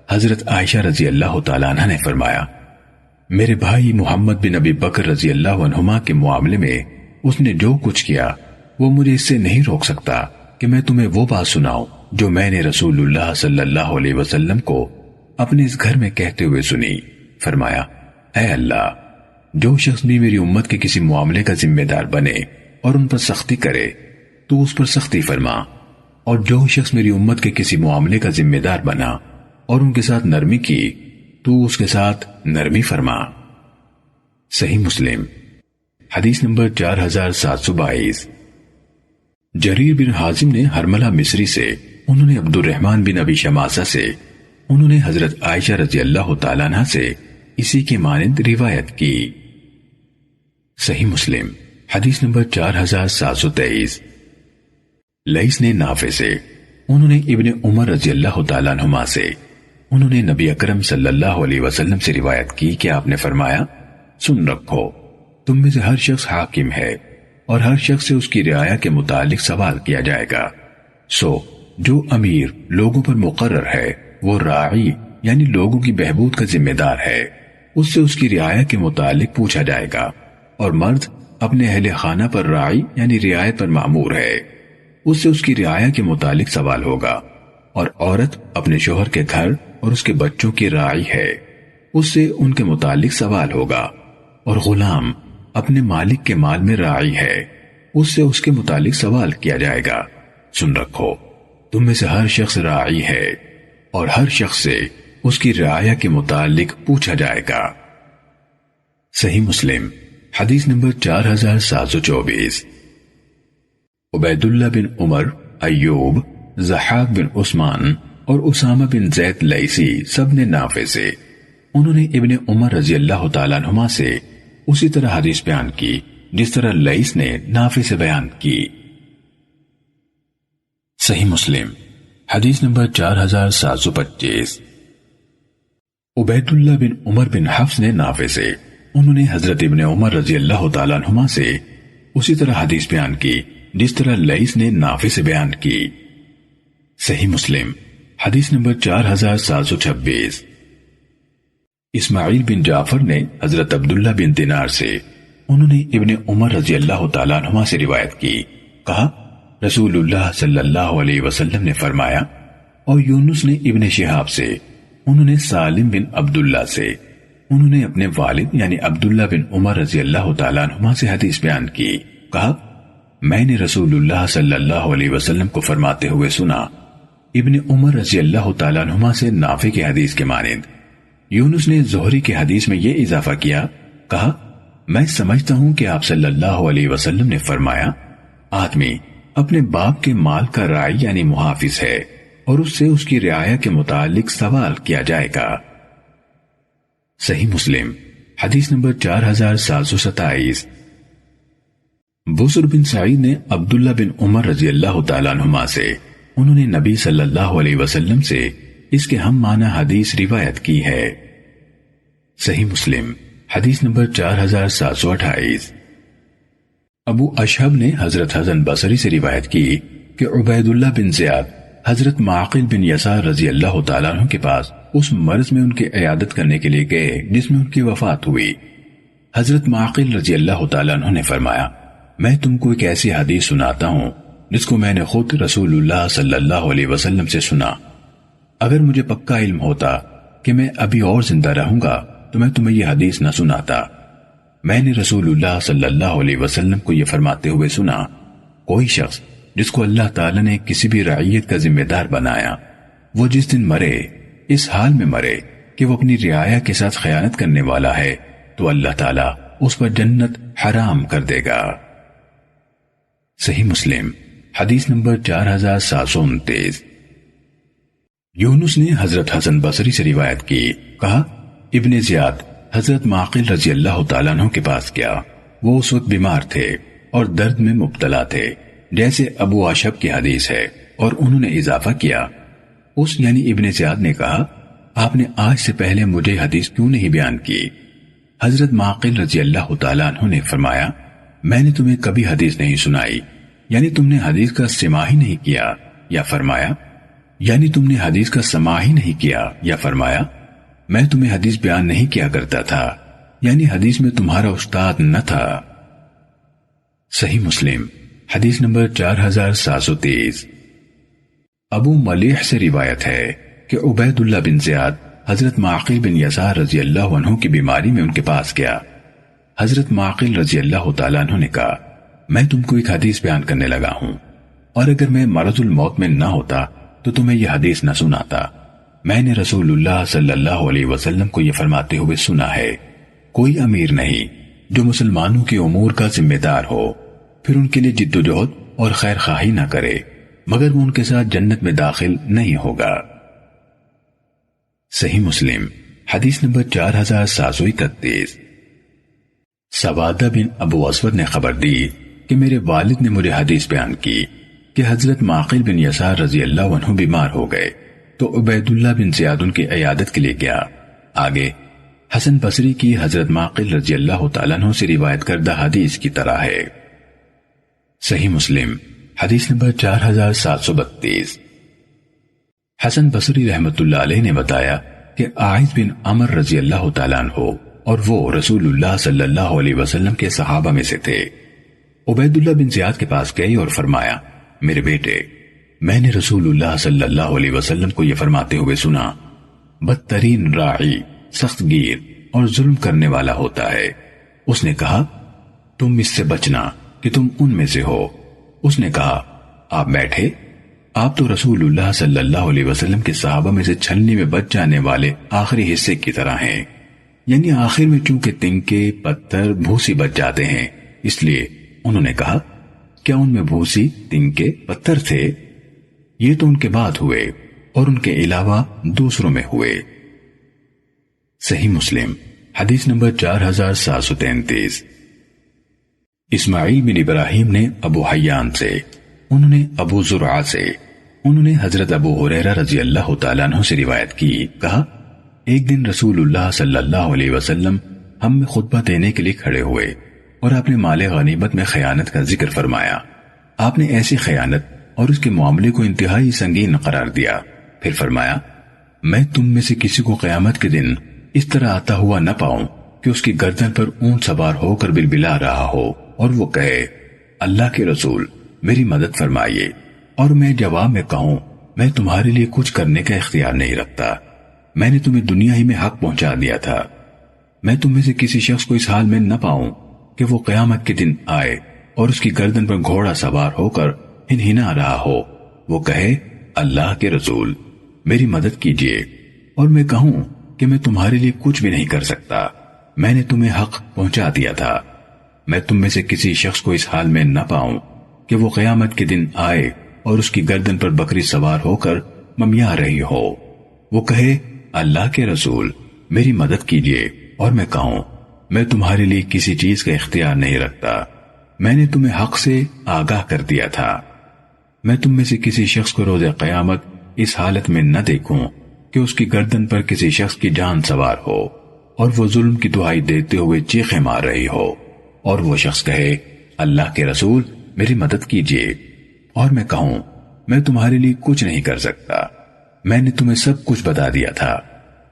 حضرت عائشہ رضی اللہ تعالیٰ عنہ نے فرمایا، میرے بھائی محمد بن ابی بکر رضی اللہ عنہما کے معاملے میں اس نے جو کچھ کیا وہ مجھے اس سے نہیں روک سکتا کہ میں تمہیں وہ بات سناؤں جو میں نے رسول اللہ صلی اللہ علیہ وسلم کو اپنے اس گھر میں کہتے ہوئے سنی۔ فرمایا، اے اللہ، جو شخص بھی میری امت کے کسی معاملے کا ذمہ دار بنے اور ان پر سختی کرے تو اس پر سختی فرما، اور جو شخص میری امت کے کسی معاملے کا ذمہ دار بنا اور ان کے ساتھ نرمی کی تو اس کے ساتھ نرمی فرما۔ صحیح مسلم حدیث نمبر 4722۔ جریر بن حازم نے حرملہ مصری سے، انہوں نے عبد الرحمن بن ابی شماسہ سے، انہوں نے حضرت عائشہ رضی اللہ تعالیٰ عنہ سے اسی کے مانند روایت کی۔ صحیح مسلم حدیث نمبر 4723۔ لیث نے نافع سے، انہوں نے ابن عمر رضی اللہ تعالیٰ عنہما سے، انہوں نے نبی اکرم صلی اللہ علیہ وسلم سے روایت کی کہ آپ نے فرمایا، سن رکھو، تم میں سے ہر شخص حاکم ہے اور ہر شخص سے اس کی رعایا کے متعلق سوال کیا جائے گا، سو جو امیر لوگوں پر مقرر ہے وہ راعی یعنی لوگوں کی بہبود کا ذمہ دار ہے، اس سے اس کی رعایا کے متعلق پوچھا جائے گا، اور مرد اپنے اہل خانہ پر راعی یعنی رعایت پر مامور ہے، اس سے اس کی رعایا کے متعلق سوال ہوگا، اور عورت اپنے شوہر کے گھر اور اس کے بچوں کی راعی ہے، اس سے ان کے متعلق سوال ہوگا، اور غلام اپنے مالک کے مال میں راعی ہے، اس سے اس کے متعلق سوال کیا جائے گا۔ سن رکھو، تم میں سے ہر شخص راعی ہے اور ہر شخص سے اس کی رعایا کے متعلق پوچھا جائے گا۔ صحیح مسلم حدیث نمبر 4724۔ عبید اللہ بن عمر، ایوب، ضحاک بن عثمان اور اسامہ بن زید لیثی سب نے نافع سے، انہوں نے ابن عمر رضی اللہ تعالیٰ عنہما سے اسی طرح حدیث بیان کی جس طرح لیث نے نافع سے بیان کی۔ صحیح مسلم حدیث نمبر 4725۔ عبید اللہ بن عمر بن حفص نے نافع سے، انہوں نے حضرت ابن عمر رضی اللہ تعالیٰ عنہما سے اسی طرح حدیث بیان کی جس طرح لیث نے نافع سے بیان کی۔ صحیح مسلم حدیث نمبر 4726۔ اسماعیل بن جعفر نے حضرت عبداللہ بن دینار سے، انہوں نے ابن عمر رضی اللہ تعالیٰ عنہما سے روایت کی، کہا رسول اللہ صلی اللہ علیہ وسلم نے فرمایا، اور یونس نے ابن شہاب سے، انہوں نے سالم بن عبداللہ سے، انہوں نے اپنے والد یعنی عبداللہ بن عمر رضی اللہ تعالیٰ عنہما سے حدیث بیان کی، کہا میں نے رسول اللہ صلی اللہ علیہ وسلم کو فرماتے ہوئے سنا۔ ابن عمر رضی اللہ تعالیٰ عنہما سے نافع کی حدیث کے مانند یونس نے زہری کی حدیث میں یہ اضافہ کیا، کہا میں سمجھتا ہوں کہ آپ صلی اللہ علیہ وسلم نے فرمایا، آدمی اپنے باپ کے مال کا راعی یعنی محافظ ہے اور اس سے اس کی رعایا کے متعلق سوال کیا جائے گا۔ صحیح مسلم حدیث نمبر 4727۔ بسر بن سعید نے عبداللہ بن عمر رضی اللہ تعالیٰ عنہما سے، انہوں نے نبی صلی اللہ علیہ وسلم سے اس کے ہم معنی حدیث روایت کی ہے۔ صحیح مسلم حدیث نمبر 4728۔ ابو اشہب نے حضرت حسن بصری سے روایت کی کہ عبید اللہ بن زیاد حضرت معقل بن یسار رضی اللہ تعالیٰ عنہ کے پاس اس مرض میں ان کی عیادت کرنے کے لیے گئے جس میں ان کی وفات ہوئی۔ حضرت معقل رضی اللہ تعالیٰ عنہ نے فرمایا، میں تم کو ایک ایسی حدیث سناتا ہوں جس کو میں نے خود رسول اللہ صلی اللہ علیہ وسلم سے سنا۔ اگر مجھے پکا علم ہوتا کہ میں ابھی اور زندہ رہوں گا تو میں تمہیں یہ حدیث نہ سناتا۔ میں نے رسول اللہ صلی اللہ علیہ وسلم کو یہ فرماتے ہوئے سنا، کوئی شخص جس کو اللہ تعالیٰ نے کسی بھی رعیت کا ذمہ دار بنایا، وہ جس دن مرے اس حال میں مرے کہ وہ اپنی رعایا کے ساتھ خیانت کرنے والا ہے تو اللہ تعالیٰ اس پر جنت حرام کر دے گا۔ صحیح مسلم حدیث نمبر 4729۔ یونس نے حضرت حسن بصری سے روایت کی، کہا ابن زیاد حضرت معقل رضی اللہ تعالیٰ عنہ کے پاس گیا، وہ اس وقت بیمار تھے اور درد میں مبتلا تھے جیسے ابو اشہب کی حدیث ہے، اور انہوں نے اضافہ کیا، اس یعنی ابن زیاد نے کہا آپ نے آج سے پہلے مجھے حدیث کیوں نہیں بیان کی؟ حضرت معقل رضی اللہ تعالیٰ عنہ نے فرمایا، میں نے تمہیں کبھی حدیث نہیں سنائی، یعنی تم نے حدیث کا سماع ہی نہیں کیا، یا فرمایا یعنی تم نے حدیث کا سماع ہی نہیں کیا، یا فرمایا میں تمہیں حدیث بیان نہیں کیا کرتا تھا، یعنی حدیث میں تمہارا استاد نہ تھا۔ صحیح مسلم حدیث نمبر 4730۔ ابو ملیح سے روایت ہے کہ عبید اللہ بن زیاد حضرت معقل بن یسار رضی اللہ عنہ کی بیماری میں ان کے پاس گیا۔ حضرت معقل رضی اللہ تعالیٰ عنہ نے کہا، میں تم کو ایک حدیث بیان کرنے لگا ہوں، اور اگر میں مرض الموت میں نہ ہوتا تو تمہیں یہ حدیث نہ سناتا۔ میں نے رسول اللہ صلی اللہ علیہ وسلم کو یہ فرماتے ہوئے سنا ہے، کوئی امیر نہیں جو مسلمانوں کے امور کا ذمہ دار ہو پھر ان کے لیے جد و جہد اور خیر خواہی نہ کرے مگر وہ ان کے ساتھ جنت میں داخل نہیں ہوگا۔ صحیح مسلم حدیث نمبر 4731۔ سوادہ بن ابو اسود نے خبر دی کہ میرے والد نے مجھے حدیث بیان کی کہ حضرت معقل بن یسار رضی اللہ عنہ بیمار ہو گئے تو عبید اللہ بن زیاد ان کی عیادت کے لیے گیا۔ آگے حسن بصری کی حضرت معقل رضی اللہ تعالیٰ عنہ سے روایت کردہ حدیث کی طرح ہے۔ صحیح مسلم حدیث نمبر 4732۔ حسن بصری رحمت اللہ علیہ نے بتایا کہ عائذ بن عمر رضی اللہ تعالیٰ عنہ اور وہ رسول اللہ صلی اللہ علیہ وسلم کے صحابہ میں سے تھے، عبید اللہ بن زیاد کے پاس گئے اور فرمایا، میرے بیٹے، میں نے رسول اللہ صلی اللہ علیہ وسلم کو یہ فرماتے ہوئے سنا، بدترین راعی سخت گیر اور ظلم کرنے والا ہوتا ہے۔ اس نے کہا، تم اس سے بچنا کہ تم ان میں سے ہو۔ اس نے کہا، آپ بیٹھے، آپ تو رسول اللہ صلی اللہ علیہ وسلم کے صحابہ میں سے چھلنی میں بچ جانے والے آخری حصے کی طرح ہیں۔ یعنی آخر میں چونکہ تنکے پتھر بھوسی بچ جاتے ہیں، اس لیے انہوں نے کہا کیا ان میں بھوسی تنکے پتھر تھے؟ یہ تو ان کے بعد ہوئے اور ان کے علاوہ دوسروں میں ہوئے۔ صحیح مسلم حدیث نمبر 4733۔ اسماعیل بن ابراہیم نے ابو حیان سے، انہوں نے ابو زرعہ سے، انہوں نے حضرت ابو ہریرہ رضی اللہ تعالیٰ عنہ سے روایت کی، کہا ایک دن رسول اللہ صلی اللہ علیہ وسلم ہم میں خطبہ دینے کے لیے کھڑے ہوئے اور آپ نے مال غنیمت میں خیانت کا ذکر فرمایا۔ آپ نے ایسی خیانت اور اس کے معاملے کو انتہائی سنگین قرار دیا، پھر فرمایا میں تم میں سے کسی کو قیامت کے دن اس طرح آتا ہوا نہ پاؤں کہ اس کی گردن پر اونٹ سوار ہو کر بلبلا رہا ہو اور وہ کہے اللہ کے رسول میری مدد فرمائیے، اور میں جواب میں کہوں میں تمہارے لیے کچھ کرنے کا اختیار نہیں رکھتا، میں نے تمہیں دنیا ہی میں حق پہنچا دیا تھا۔ میں تم میں سے کسی شخص کو اس حال میں نہ پاؤں کہ وہ قیامت کے دن آئے اور اس کی گردن پر گھوڑا سوار ہو کر ہنہنا رہا ہو، وہ کہے اللہ کے رسول میری مدد کیجیے، اور میں کہوں کہ میں تمہارے لیے کچھ بھی نہیں کر سکتا، میں نے تمہیں حق پہنچا دیا تھا۔ میں تم میں سے کسی شخص کو اس حال میں نہ پاؤں کہ وہ قیامت کے دن آئے اور اس کی گردن پر بکری سوار ہو کر ممیا رہی ہو، وہ کہے اللہ کے رسول میری مدد کیجیے، اور میں کہوں میں تمہارے لیے کسی چیز کا اختیار نہیں رکھتا، میں نے تمہیں حق سے آگاہ کر دیا تھا۔ میں تم میں سے کسی شخص کو روز قیامت اس حالت میں نہ دیکھوں کہ اس کی گردن پر کسی شخص کی جان سوار ہو اور وہ ظلم کی دہائی دیتے ہوئے چیخیں مار رہی ہو، اور وہ شخص کہے اللہ کے رسول میری مدد کیجیے، اور میں کہوں میں تمہارے لیے کچھ نہیں کر سکتا، میں نے تمہیں سب کچھ بتا دیا تھا۔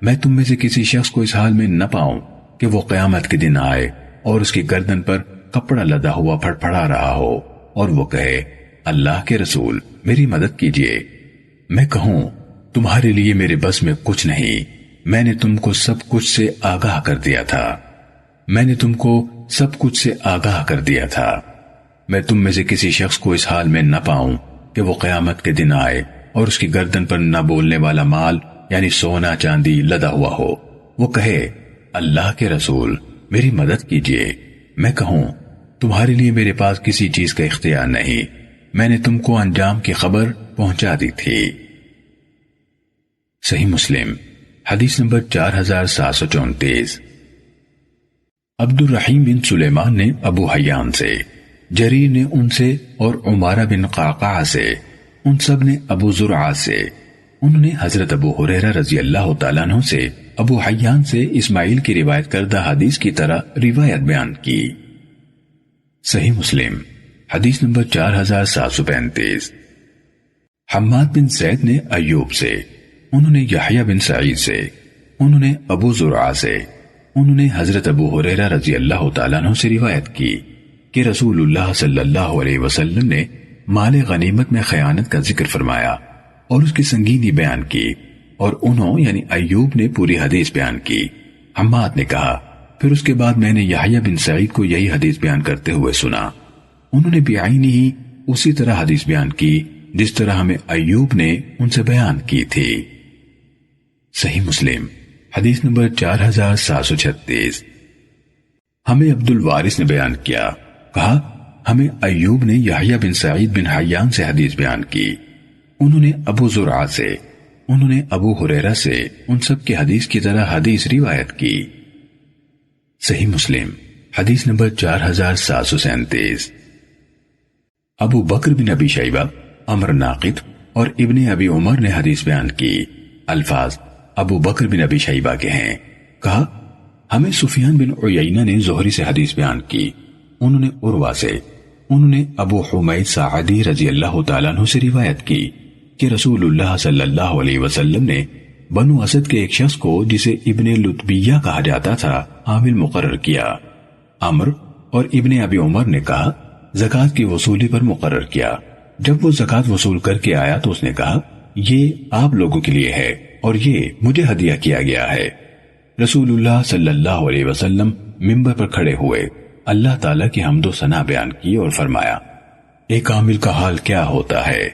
میں تم میں سے کسی شخص کو اس حال میں نہ پاؤں کہ وہ قیامت کے دن آئے اور اس کی گردن پر کپڑا لدا ہوا پھڑپھڑا رہا ہو اور وہ کہے اللہ کے رسول میری مدد کیجیے، میں کہوں تمہارے لیے میرے بس میں کچھ نہیں، میں نے تم کو سب کچھ سے آگاہ کر دیا تھا، میں نے تم کو سب کچھ سے آگاہ کر دیا تھا۔ میں تم میں سے کسی شخص کو اس حال میں نہ پاؤں کہ وہ قیامت کے دن آئے اور اس کی گردن پر نہ بولنے والا مال یعنی سونا چاندی لدا ہوا ہو، وہ کہے اللہ کے رسول میری مدد کیجیے، میں کہوں تمہارے لیے میرے پاس کسی چیز کا اختیار نہیں، میں نے تم کو انجام کی خبر پہنچا دی تھی۔ صحیح مسلم حدیث نمبر 4734۔ عبد الرحیم بن سلیمان نے ابو حیان سے، جریر نے ان سے اور عمارہ بن قعقاع سے، ان سب نے ابو زرعہ سے، انہوں نے حضرت ابو ہریرہ رضی اللہ تعالیٰ عنہ سے ابو حیان سے اسماعیل کی روایت کردہ حدیث کی طرح روایت بیان کی۔ صحیح مسلم حدیث نمبر 4735۔ حماد بن زید نے ایوب سے، انہوں نے یحییٰ بن سعید سے، انہوں نے ابو زرعہ سے، انہوں نے حضرت ابو ہریرہ رضی اللہ تعالیٰ عنہ سے روایت کی کہ رسول اللہ صلی اللہ علیہ وسلم نے مال غنیمت میں خیانت کا ذکر فرمایا اور اس کی سنگینی بیان کی، اور انہوں یعنی ایوب نے پوری حدیث بیان کی۔ حماد نے کہا پھر اس کے بعد میں نے یحییٰ بن سعید کو یہی حدیث بیان کرتے ہوئے سنا، انہوں نے بعینی ہی اسی طرح حدیث بیان کی جس طرح ہمیں ایوب نے ان سے بیان کی تھی۔ صحیح مسلم حدیث نمبر 4736۔ ہمیں عبد الوارث نے بیان کیا، کہا ہمیں ایوب نے یحییٰ بن سعید بن حیان سے حدیث بیان کی، انہوں نے ابو زرعہ سے، انہوں نے ابو ہریرہ سے ان سب کی حدیث کی طرح حدیث روایت کی۔ صحیح مسلم حدیث نمبر 4737۔ ابو بکر بن ابی شیبہ، عمر ناقد اور ابن ابی عمر نے حدیث بیان کی، الفاظ ابو بکر بن ابی شیبہ کے ہیں۔ کہا ہمیں سفیان بن عیینہ نے زہری سے حدیث بیان کی، انہوں نے عروہ سے، انہوں نے ابو حمید ساعدی رضی اللہ تعالیٰ عنہ سے روایت کی کہ رسول اللہ صلی اللہ علیہ وسلم نے بنو اسد کے ایک شخص کو جسے ابن لطبیہ کہا جاتا تھا عامل مقرر کیا۔ عمر اور ابن ابی عمر نے کہا زکوٰۃ کی وصولی پر مقرر کیا۔ جب وہ زکوٰۃ وصول کر کے آیا تو اس نے کہا یہ آپ لوگوں کے لیے ہے اور یہ مجھے ہدیہ کیا گیا ہے۔ رسول اللہ صلی اللہ علیہ وسلم منبر پر کھڑے ہوئے، اللہ تعالیٰ کی حمد و ثنا بیان کی اور فرمایا ایک عامل کا حال کیا ہوتا ہے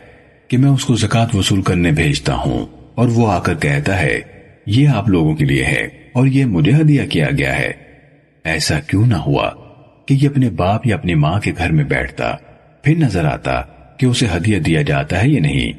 کہ میں اس کو زکوٰۃ وصول کرنے بھیجتا ہوں اور وہ آ کر کہتا ہے یہ آپ لوگوں کے لیے ہے، اور یہ مجھے ہدیہ کیا گیا ہے۔ ایسا کیوں نہ ہوا کہ یہ اپنے باپ یا اپنی ماں کے گھر میں بیٹھتا، پھر نظر آتا کہ اسے ہدیہ دیا جاتا ہے یا نہیں۔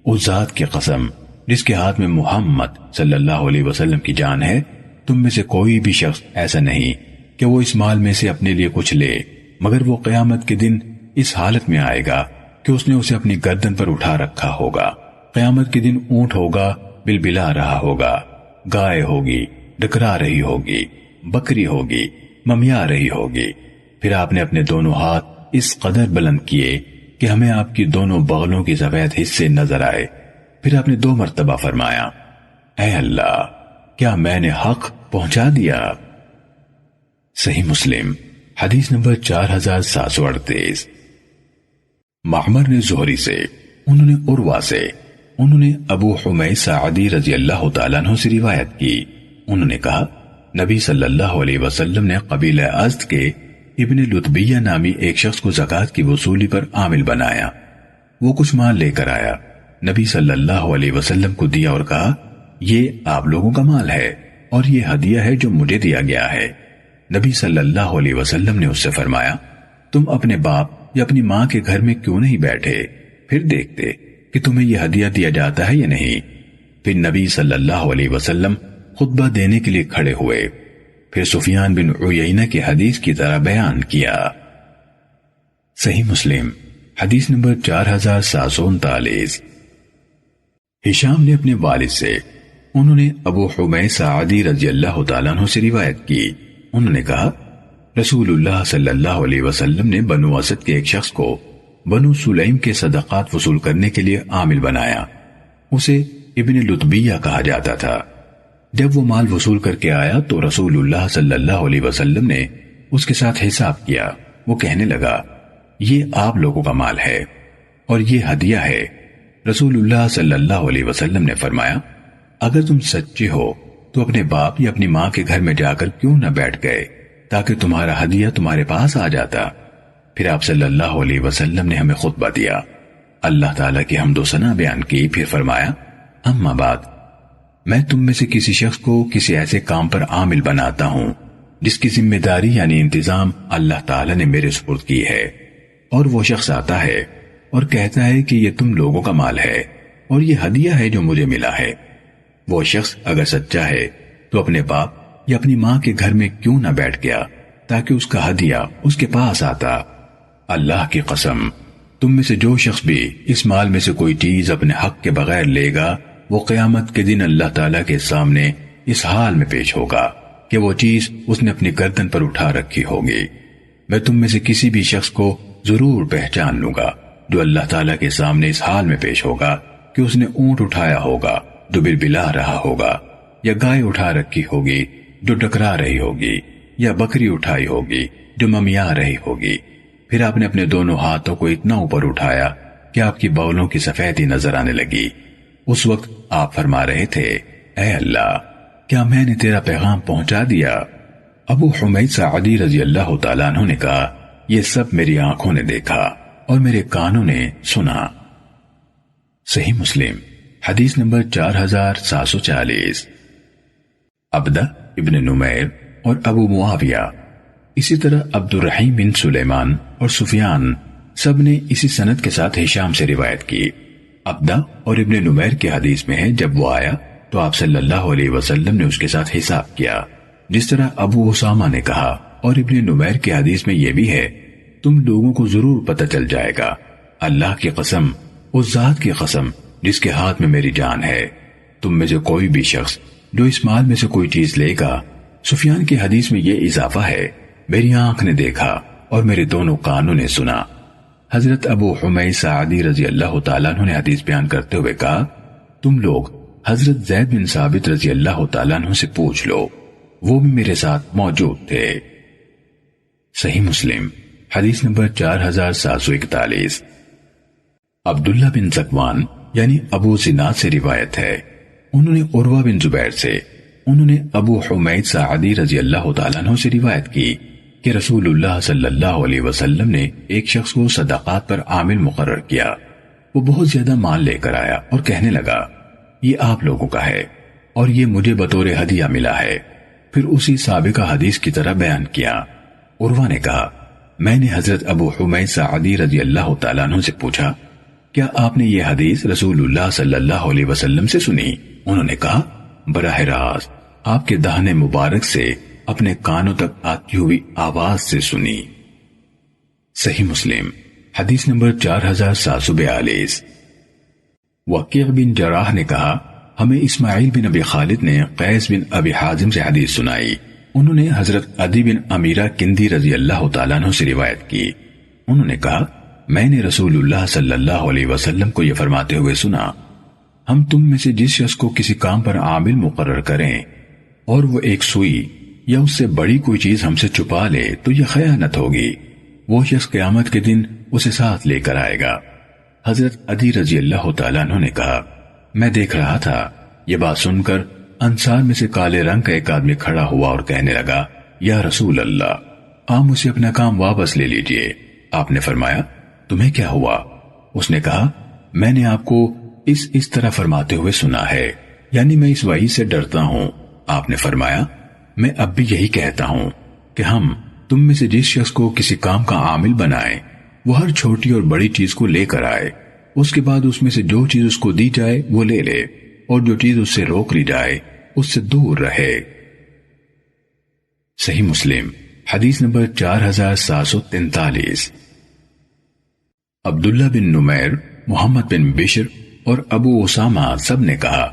اس ذات کی قسم جس کے ہاتھ میں محمد صلی اللہ علیہ وسلم کی جان ہے، تم میں سے کوئی بھی شخص ایسا نہیں کہ وہ اس مال میں سے اپنے لیے کچھ لے، مگر وہ قیامت کے دن اس حالت میں آئے گا کہ اس نے اسے اپنی گردن پر اٹھا رکھا ہوگا۔ قیامت کے دن اونٹ ہوگا، بلبلا رہا ہوگا، گائے ہوگی، ڈکرا رہی ہوگی، بکری ہوگی، ممیا رہی ہوگی۔ پھر آپ نے اپنے دونوں ہاتھ اس قدر بلند کیے کہ ہمیں آپ کی دونوں بغلوں کی سفید حصے نظر آئے۔ پھر آپ نے 2 مرتبہ فرمایا، اے اللہ، کیا میں نے حق پہنچا دیا؟ صحیح مسلم حدیث نمبر 4738۔ معمر نے زہری سے، انہوں نے عروہ سے، انہوں نے ابو حمید ساعدی رضی اللہ تعالیٰ عنہ سے روایت کی، انہوں نے کہا نبی صلی اللہ علیہ وسلم نے قبیلہ ازد کے ابن لطبیہ نامی ایک شخص کو زکوٰۃ کی وصولی پر عامل بنایا۔ وہ کچھ مال لے کر آیا، نبی صلی اللہ علیہ وسلم کو دیا اور کہا یہ آپ لوگوں کا مال ہے اور یہ ہدیہ ہے جو مجھے دیا گیا ہے۔ نبی صلی اللہ علیہ وسلم نے اس سے فرمایا تم اپنے باپ یا اپنی ماں کے گھر میں کیوں نہیں بیٹھے، پھر دیکھتے کہ تمہیں یہ ہدیہ دیا جاتا ہے یا نہیں۔ پھر نبی صلی اللہ علیہ وسلم خطبہ دینے کے لیے کھڑے ہوئے، پھر سفیان بن عیینہ کی حدیث کی طرح بیان کیا۔ صحیح مسلم حدیث نمبر 4739۔ ہشام نے اپنے والد سے، انہوں نے ابو حمید ساعدی رضی اللہ تعالیٰ عنہ سے روایت کی، انہوں نے کہا رسول اللہ صلی اللہ علیہ وسلم نے بنو اسد کے ایک شخص کو بنو سلیم کے صدقات وصول کرنے کے لیے عامل بنایا، اسے ابن لطبیہ کہا جاتا تھا۔ جب وہ مال وصول کر کے آیا تو رسول اللہ صلی اللہ علیہ وسلم نے اس کے ساتھ حساب کیا۔ وہ کہنے لگا یہ آپ لوگوں کا مال ہے اور یہ ہدیہ ہے۔ رسول اللہ صلی اللہ علیہ وسلم نے فرمایا اگر تم سچے ہو تو اپنے باپ یا اپنی ماں کے گھر میں جا کر کیوں نہ بیٹھ گئے تاکہ تمہارا ہدیہ تمہارے پاس آ جاتا۔ پھر آپ صلی اللہ علیہ وسلم نے ہمیں خطبہ دیا، اللہ تعالیٰ کی حمد و ثنا بیان کی، پھر فرمایا اما بعد، میں تم میں سے کسی شخص کو کسی ایسے کام پر عامل بناتا ہوں جس کی ذمہ داری یعنی انتظام اللہ تعالیٰ نے میرے سپرد کی ہے، اور وہ شخص آتا ہے اور کہتا ہے کہ یہ تم لوگوں کا مال ہے اور یہ ہدیہ ہے جو مجھے ملا ہے۔ وہ شخص اگر سچا ہے تو اپنے باپ یا اپنی ماں کے گھر میں کیوں نہ بیٹھ گیا تاکہ اس کا ہدیہ اس کے پاس آتا۔ اللہ کی قسم، تم میں سے جو شخص بھی اس مال میں سے کوئی چیز اپنے حق کے بغیر لے گا وہ قیامت کے دن اللہ تعالیٰ کے سامنے اس حال میں پیش ہوگا کہ وہ چیز اس نے اپنی گردن پر اٹھا رکھی ہوگی۔ میں تم میں سے کسی بھی شخص کو ضرور پہچان لوں گا جو اللہ تعالیٰ کے سامنے اس حال میں پیش ہوگا کہ اس نے اونٹ اٹھایا ہوگا جو بلبلا رہا ہوگا، یا گائے اٹھا رکھی ہوگی جو ڈکرا رہی ہوگی، یا بکری اٹھائی ہوگی جو ممیا رہی ہوگی۔ پھر آپ نے اپنے دونوں ہاتھوں کو اتنا اوپر اٹھایا کہ آپ کی بولوں کی سفیدی نظر آنے لگی۔ اس وقت آپ فرما رہے تھے اے اللہ، کیا میں نے تیرا پیغام پہنچا دیا؟ ابو حمید ساعدی رضی اللہ تعالیٰ عنہ نے کہا یہ سب میری آنکھوں نے دیکھا اور میرے کانوں نے سنا۔ صحیح مسلم حدیث نمبر 4740۔ عبدہ ابن نمیر اور ابو معاویہ، اسی طرح عبد الرحیم بن سلیمان اور سفیان سب نے اسی سند کے ساتھ ہشام سے روایت کی۔ عبدہ اور ابن نمیر کی حدیث میں ہے جب وہ آیا تو آپ صلی اللہ علیہ وسلم نے اس کے ساتھ حساب کیا، جس طرح ابو اسامہ نے کہا، اور ابن نمیر کی حدیث میں یہ بھی ہے تم لوگوں کو ضرور پتہ چل جائے گا، اللہ کی قسم، اس ذات کی قسم جس کے ہاتھ میں میری جان ہے، تم میں سے کوئی بھی شخص جو اس مال میں سے کوئی چیز لے گا، سفیان کی حدیث میں یہ اضافہ ہے، میری آنکھ نے دیکھا اور میرے دونوں کانوں نے سنا۔ حضرت ابو حمید ساعدی رضی اللہ تعالیٰ عنہ نے حدیث بیان کرتے ہوئے کہا تم لوگ حضرت زید بن ثابت رضی اللہ تعالیٰ عنہ سے پوچھ لو، وہ بھی میرے ساتھ موجود تھے۔ صحیح مسلم حدیث نمبر 4741۔ عبداللہ بن زکوان یعنی ابو زناد سے روایت ہے، انہوں نے عروہ بن زبیر سے، انہوں نے ابو حمید ساعدی رضی اللہ تعالیٰ عنہ سے روایت کی کہ رسول اللہ صلی اللہ علیہ وسلم نے ایک شخص کو صدقات پر عامل مقرر کیا۔ وہ بہت زیادہ مال لے کر آیا اور کہنے لگا یہ آپ لوگوں کا ہے، اور یہ مجھے بطور ہدیہ ملا ہے۔ پھر اسی سابقہ حدیث کی طرح بیان کیا۔ عروہ نے کہا میں نے حضرت ابو حمید سعدی رضی اللہ تعالیٰ عنہ سے پوچھا کیا آپ نے یہ حدیث رسول اللہ صلی اللہ علیہ وسلم سے سنی؟ انہوں نے کہا براہ راست آپ کے دہنے مبارک سے اپنے کانوں تک آتی ہوئی آواز سے سنی۔ صحیح مسلم حدیث نمبر 4742۔ وکیع بن جراح نے کہا ہمیں اسماعیل بن ابی خالد نے قیس بن ابی حازم سے حدیث سنائی۔ انہوں نے حضرت عدی بن امیرہ کندی رضی اللہ تعالیٰ عنہ سے روایت کی۔ انہوں نے کہا میں نے رسول اللہ صلی اللہ علیہ وسلم کو یہ فرماتے ہوئے سنا ہم تم میں سے جس شخص کو کسی کام پر عامل مقرر کریں اور وہ ایک سوئی یا اس سے بڑی کوئی چیز ہم سے چھپا لے تو یہ خیانت ہوگی، وہ شخص قیامت کے دن اسے ساتھ لے کر آئے گا۔ حضرت عدی رضی اللہ تعالیٰ عنہ نے کہا میں دیکھ رہا تھا۔ یہ بات سن کر انصار میں سے کالے رنگ کا ایک آدمی کھڑا ہوا اور کہنے لگا یا رسول اللہ آپ مجھ سے اپنا کام واپس لے لیجئے۔ آپ نے فرمایا تمہیں کیا ہوا؟ اس نے کہا میں نے آپ کو اس طرح فرماتے ہوئے سنا ہے، یعنی میں اس وعید سے ڈرتا ہوں۔ آپ نے فرمایا میں اب بھی یہی کہتا ہوں کہ ہم تم میں سے جس شخص کو کسی کام کا عامل بنائیں وہ ہر چھوٹی اور بڑی چیز کو لے کر آئے، اس کے بعد اس میں سے جو چیز اس کو دی جائے وہ لے لے اور جو چیز اس سے روک لی جائے اس سے دور رہے۔ صحیح مسلم حدیث نمبر 4743۔ عبداللہ بن نمیر، محمد بن بشر اور ابو اسامہ سب نے کہا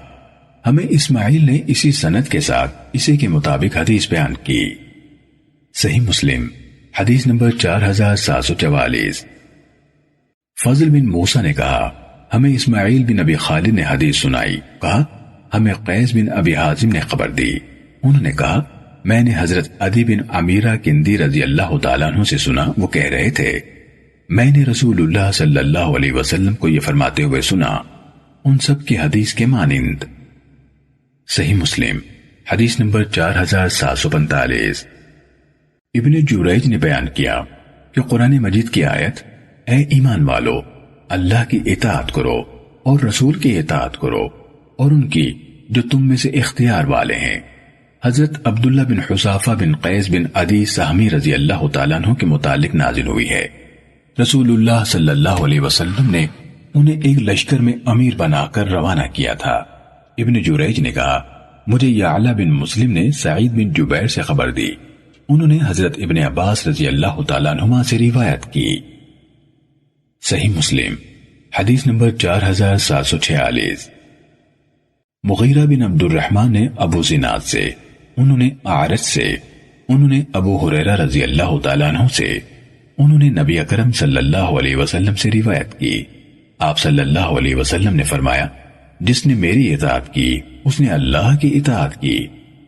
ہمیں اسماعیل نے اسی سند کے ساتھ اسی کے مطابق حدیث بیان کی۔ صحیح مسلم حدیث نمبر 4744۔ فضل بن موسیٰ نے کہا ہمیں اسماعیل بن ابی خالد نے حدیث سنائی، کہا ہمیں قیس بن ابی حازم نے خبر دی۔ انہوں نے کہا میں نے حضرت عدی بن امیرہ کندی رضی اللہ تعالیٰ عنہ سے سنا، وہ کہہ رہے تھے میں نے رسول اللہ صلی اللہ علیہ وسلم کو یہ فرماتے ہوئے سنا ان سب کی حدیث کے مانند۔ صحیح مسلم حدیث نمبر 4745۔ ابن جریج نے بیان کیا کہ قرآن مجید کی آیت اے ایمان والو اللہ کی اطاعت کرو اور رسول کی اطاعت کرو اور ان کی جو تم میں سے اختیار والے ہیں، حضرت عبداللہ بن حذافہ بن قیس بن عدی سہمی رضی اللہ تعالیٰ عنہ کے متعلق نازل ہوئی ہے۔ رسول اللہ صلی اللہ علیہ وسلم نے انہیں ایک لشکر میں امیر بنا کر روانہ کیا تھا۔ ابن جریج نے کہا مجھے یعلا بن مسلم نے سعید بن جبیر سے خبر دی، انہوں نے حضرت ابن عباس رضی اللہ تعالیٰ عنہما سے روایت کی۔ صحیح مسلم حدیث نمبر 4746۔ مغیرہ بن عبد الرحمن نے ابو زناد سے، انہوں نے اعرج سے، انہوں نے ابو ہریرہ رضی اللہ تعالیٰ عنہ سے، انہوں نے نبی اکرم صلی اللہ علیہ وسلم سے روایت کی۔ آپ صلی اللہ علیہ وسلم نے فرمایا جس نے میری اطاعت کی اس نے اللہ کی اطاعت کی،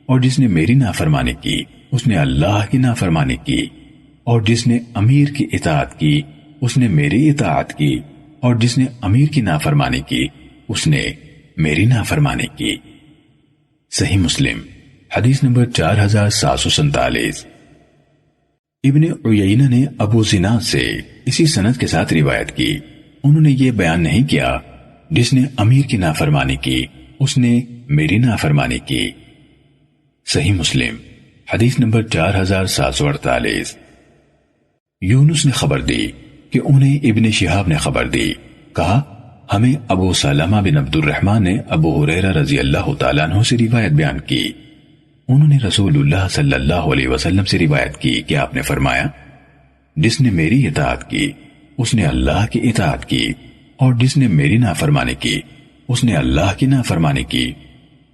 اور جس نے میری نافرمانی کی اس نے اللہ کی نافرمانی کی، اور جس نے امیر کی اطاعت کی اس نے میری اطاعت کی، اور جس نے امیر کی نافرمانی کی اس نے میری نافرمانی کی۔ صحیح مسلم حدیث نمبر 4747۔ ابن عیینہ نے ابو زناد سے اسی سند کے ساتھ روایت کی، انہوں نے یہ بیان نہیں کیا جس نے امیر کی نافرمانی کی اس نے میری نافرمانی کی۔ صحیح مسلم حدیث نمبر 4748۔ یونس نے خبر دی کہ انہیں ابن شہاب نے خبر دی، کہا ہمیں ابو سلمہ بن عبد الرحمن نے ابو ہریرہ رضی اللہ تعالیٰ عنہ سے روایت بیان کی، انہوں نے رسول اللہ صلی اللہ علیہ وسلم سے روایت کی کہ آپ نے فرمایا جس نے میری اطاعت کی اس نے اللہ کی اطاعت کی، اور جس نے میری نافرمانی کی اس نے اللہ کی نافرمانی کی،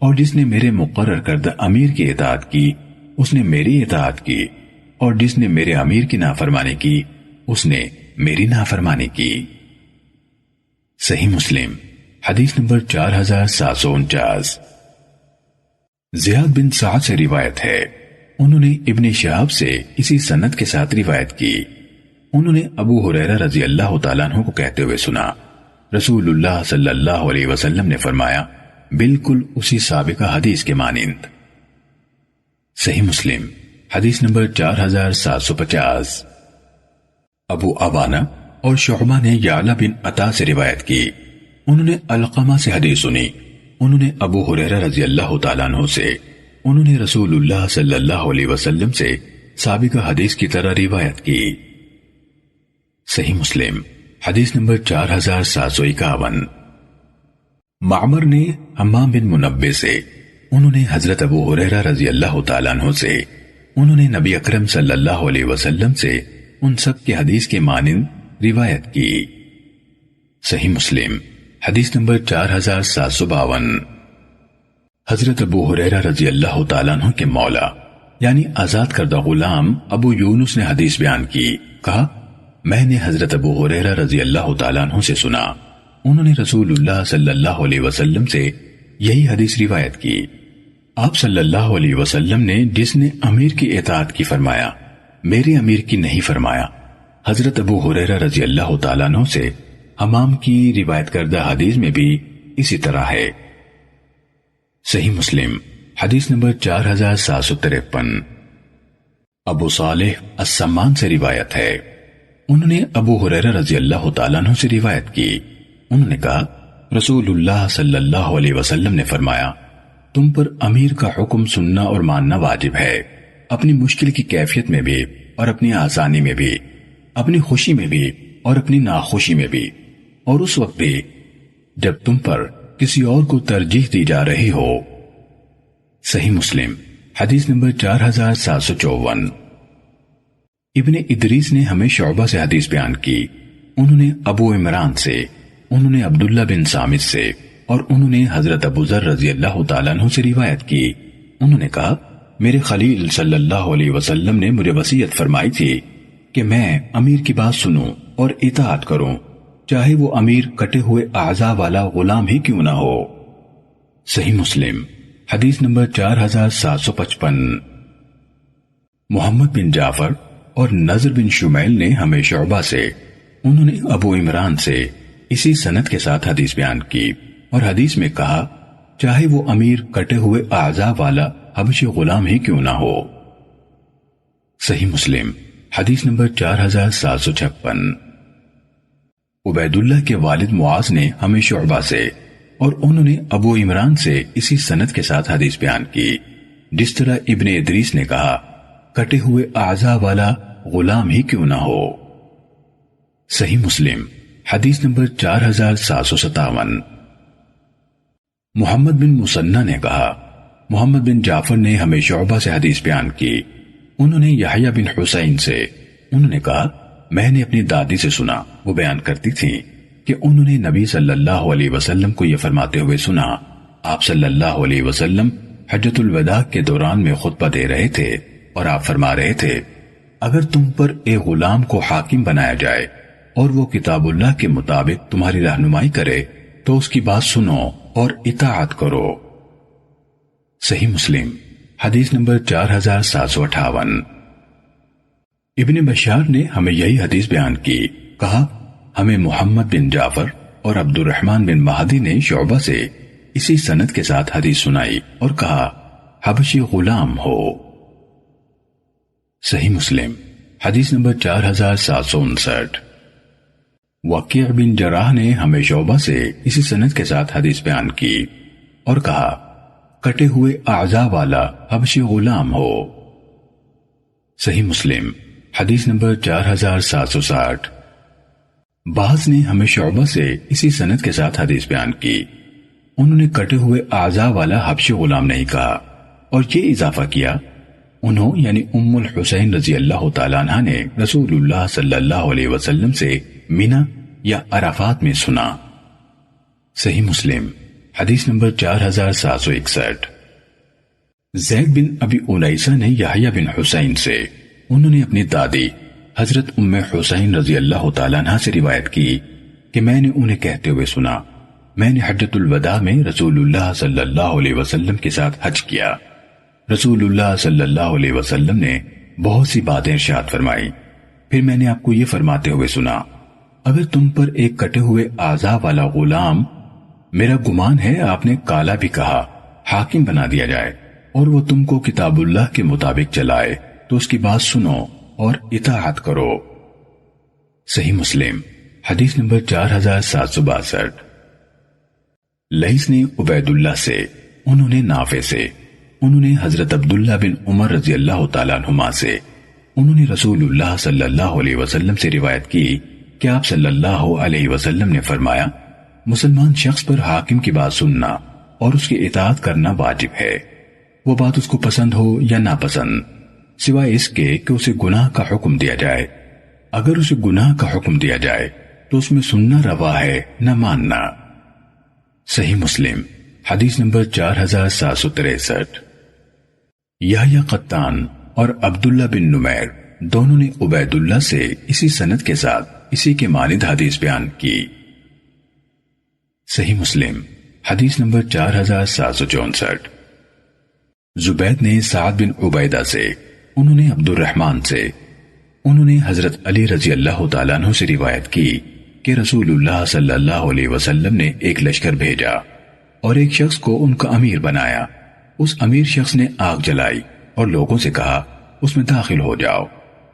اور جس نے میرے مقرر کردہ امیر کی اطاعت کی اس نے میری اطاعت کی، اور جس نے میرے امیر کی نافرمانی کی اس نے میری نافرمانی کی۔ صحیح مسلم حدیث نمبر 4749۔ زیاد بن سعد سے روایت ہے، انہوں نے ابن شہاب سے اسی سند کے ساتھ روایت کی، انہوں نے ابو ہریرہ رضی اللہ تعالیٰ عنہ کو کہتے ہوئے سنا رسول اللہ صلی اللہ علیہ وسلم نے فرمایا بالکل اسی سابقہ حدیث کے مانند۔ صحیح مسلم حدیث نمبر 4750۔ ابو عوانہ اور شعبہ نے یعلا بن عطا سے روایت کی، انہوں نے علقمہ سے حدیث سنی، انہوں نے ابو ہریرہ رضی اللہ تعالیٰ عنہ سے، انہوں نے رسول اللہ صلی اللہ علیہ وسلم سے سابقہ حدیث کی طرح روایت کی۔ صحیح مسلم حدیث نمبر 4751۔ معمر نے حمام بن منبہ سے، انہوں نے حضرت ابو ہریرہ رضی اللہ تعالیٰ عنہ سے، انہوں نے نبی اکرم صلی اللہ علیہ وسلم سے ان سب کی حدیث کے مانند روایت کی۔ صحیح مسلم حدیث نمبر 4752۔ حضرت ابو ہریرہ رضی اللہ تعالیٰ عنہ کے مولا یعنی آزاد کردہ غلام ابو یونس نے حدیث بیان کی، کہا میں نے حضرت ابو ہریرہ رضی اللہ تعالیٰ عنہ سے سنا، انہوں نے رسول اللہ صلی اللہ علیہ وسلم سے یہی حدیث روایت کی۔ آپ صلی اللہ علیہ وسلم نے جس نے امیر کی اطاعت کی فرمایا، میرے امیر کی نہیں فرمایا۔ حضرت ابو ہریرہ رضی اللہ تعالیٰ عنہ سے حمام کی روایت کردہ حدیث میں بھی اسی طرح ہے۔ صحیح مسلم حدیث نمبر 4753۔ ابو صالح السمان سے روایت ہے، انہوں نے ابو ہریرہ رضی اللہ تعالیٰ عنہ سے روایت کی، انہوں نے کہا رسول اللہ صلی اللہ علیہ وسلم نے فرمایا تم پر امیر کا حکم سننا اور ماننا واجب ہے، اپنی مشکل کی کیفیت میں بھی اور اپنی آسانی میں بھی، اپنی خوشی میں بھی اور اپنی ناخوشی میں بھی، اور اس وقت بھی جب تم پر کسی اور کو ترجیح دی جا رہی ہو۔ صحیح مسلم حدیث نمبر 4754۔ ابن ادریس نے ہمیں شعبہ سے حدیث بیان کی، انہوں نے ابو عمران سے، انہوں نے عبداللہ بن سامت سے، اور انہوں نے حضرت ابو ذر رضی اللہ تعالیٰ عنہ سے روایت کی، انہوں نے کہا میرے خلیل صلی اللہ علیہ وسلم نے مجھے وصیت فرمائی تھی کہ میں امیر کی بات سنوں اور اطاعت کروں، چاہے وہ امیر کٹے ہوئے اعضاء والا غلام ہی کیوں نہ ہو۔ صحیح مسلم حدیث نمبر 4755۔ محمد بن جعفر اور نضر بن شمیل نے ہمیں شعبہ سے، انہوں نے ابو عمران سے اسی سند کے ساتھ حدیث بیان کی، اور حدیث میں کہا چاہے وہ امیر کٹے ہوئے اعضاء والا حبشی غلام ہی کیوں نہ ہو۔ صحیح مسلم حدیث نمبر 4756۔ عبید اللہ کے والد معاذ نے ہمیں شعبہ سے، اور انہوں نے ابو عمران سے اسی سند کے ساتھ حدیث بیان کی، جس طرح ابن ادریس نے کہا کٹے ہوئے اعضاء والا غلام ہی کیوں نہ ہو۔ صحیح مسلم حدیث نمبر 4757۔ محمد بن مسنہ نے کہا محمد بن جعفر نے ہمیں شعبہ سے حدیث بیان کی، انہوں نے یحییٰ بن حسین سے، انہوں نے کہا میں نے اپنی دادی سے سنا، وہ بیان کرتی تھی کہ انہوں نے نبی صلی اللہ علیہ وسلم کو یہ فرماتے ہوئے سنا، آپ صلی اللہ علیہ وسلم حجۃ الوداع کے دوران میں خطبہ دے رہے تھے اور آپ فرما رہے تھے اگر تم پر ایک غلام کو حاکم بنایا جائے اور وہ کتاب اللہ کے مطابق تمہاری رہنمائی کرے تو اس کی بات سنو اور اطاعت کرو۔ صحیح مسلم حدیث نمبر 4758۔ ابن بشار نے ہمیں یہی حدیث بیان کی، کہا ہمیں محمد بن جعفر اور عبد الرحمن بن مہدی نے شعبہ سے اسی سند کے ساتھ حدیث سنائی اور کہا حبشی غلام ہو۔ صحیح مسلم حدیث نمبر 4759۔ وکیع بن جراح نے ہمیں شعبہ سے اسی سند کے ساتھ حدیث بیان کی اور کہا کٹے ہوئے اعضاء والا حبشی غلام ہو۔ صحیح مسلم حدیث نمبر 4760۔ بعض نے ہمیں شعبہ سے اسی سند کے ساتھ حدیث بیان کی، انہوں نے کٹے ہوئے اعضاء والا حبشی غلام نہیں کہا اور یہ اضافہ کیا انہوں یعنی ام الحسین رضی اللہ تعالیٰ عنہ نے رسول اللہ صلی اللہ علیہ وسلم سے مینا یا عرفات میں سنا۔ صحیح مسلم حدیث نمبر 4761۔ زید بن ابی انیسہ نے یحییٰ بن حسین سے، انہوں نے اپنی دادی حضرت ام حسین رضی اللہ تعالیٰ عنہ سے روایت کی کہ میں نے انہیں کہتے ہوئے سنا میں نے حجۃ الوداع میں رسول اللہ صلی اللہ علیہ وسلم کے ساتھ حج کیا، رسول اللہ صلی اللہ علیہ وسلم نے بہت سی باتیں ارشاد فرمائی، پھر میں نے آپ کو یہ فرماتے ہوئے سنا اگر تم پر ایک کٹے ہوئے اعضاء والا غلام، میرا گمان ہے آپ نے کالا بھی کہا، حاکم بنا دیا جائے اور وہ تم کو کتاب اللہ کے مطابق چلائے تو اس کی بات سنو اور اطاعت کرو۔ صحیح مسلم حدیث نمبر 4762۔ لیث نے عبید اللہ سے، انہوں نے نافع سے، انہوں نے حضرت عبداللہ بن عمر رضی اللہ تعالیٰ عنہما سے، انہوں نے رسول اللہ صلی اللہ علیہ وسلم سے روایت کی کہ آپ صلی اللہ علیہ وسلم نے فرمایا، مسلمان شخص پر حاکم کی بات سننا اور اس کی اطاعت کرنا واجب ہے، وہ بات اس کو پسند ہو یا ناپسند، سوائے اس کے کہ اسے گناہ کا حکم دیا جائے۔ اگر اسے گناہ کا حکم دیا جائے تو اس میں سننا روا ہے، نہ ماننا۔ صحیح مسلم حدیث نمبر 4763۔ یحییٰ قطان اور عبداللہ بن نمیر دونوں نے عبید اللہ سے اسی سند کے ساتھ اسی کے مانند حدیث بیان کی۔ صحیح مسلم حدیث نمبر 4764۔ زبید نے سعد بن عبیدہ سے، انہوں نے عبد الرحمن سے، انہوں نے حضرت علی رضی اللہ تعالیٰ عنہ سے روایت کی کہ رسول اللہ صلی اللہ علیہ وسلم نے ایک لشکر بھیجا اور ایک شخص کو ان کا امیر بنایا۔ اس امیر شخص نے آگ جلائی اور لوگوں سے کہا اس میں داخل ہو جاؤ۔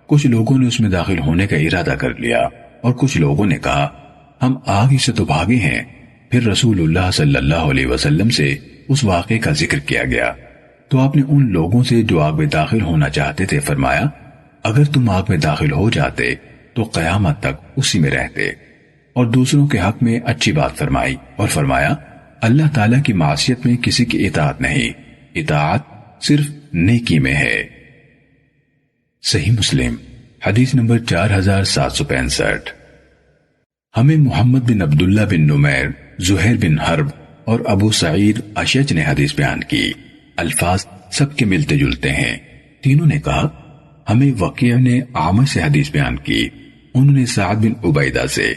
کچھ لوگوں نے اس میں داخل ہونے کا ارادہ کر لیا اور کچھ لوگوں نے کہا ہم آگ ہی سے تو بھاگے ہیں۔ پھر رسول اللہ صلی اللہ علیہ وسلم سے اس واقعے کا ذکر کیا گیا تو آپ نے ان لوگوں سے جو آگ میں داخل ہونا چاہتے تھے فرمایا، اگر تم آگ میں داخل ہو جاتے تو قیامت تک اسی میں رہتے، اور دوسروں کے حق میں اچھی بات فرمائی اور فرمایا اللہ تعالیٰ کی معصیت میں کسی کی اطاعت نہیں، اطاعت صرف نیکی میں ہے۔ صحیح مسلم حدیث نمبر 4765۔ ہمیں محمد بن عبداللہ بن نمیر، زہیر بن حرب اور ابو سعید اشج نے حدیث بیان کی، الفاظ سب کے ملتے جلتے ہیں۔ تینوں نے کہا ہمیں وکیع نے عامر سے حدیث بیان کی، انہوں نے سعد بن عبیدہ سے،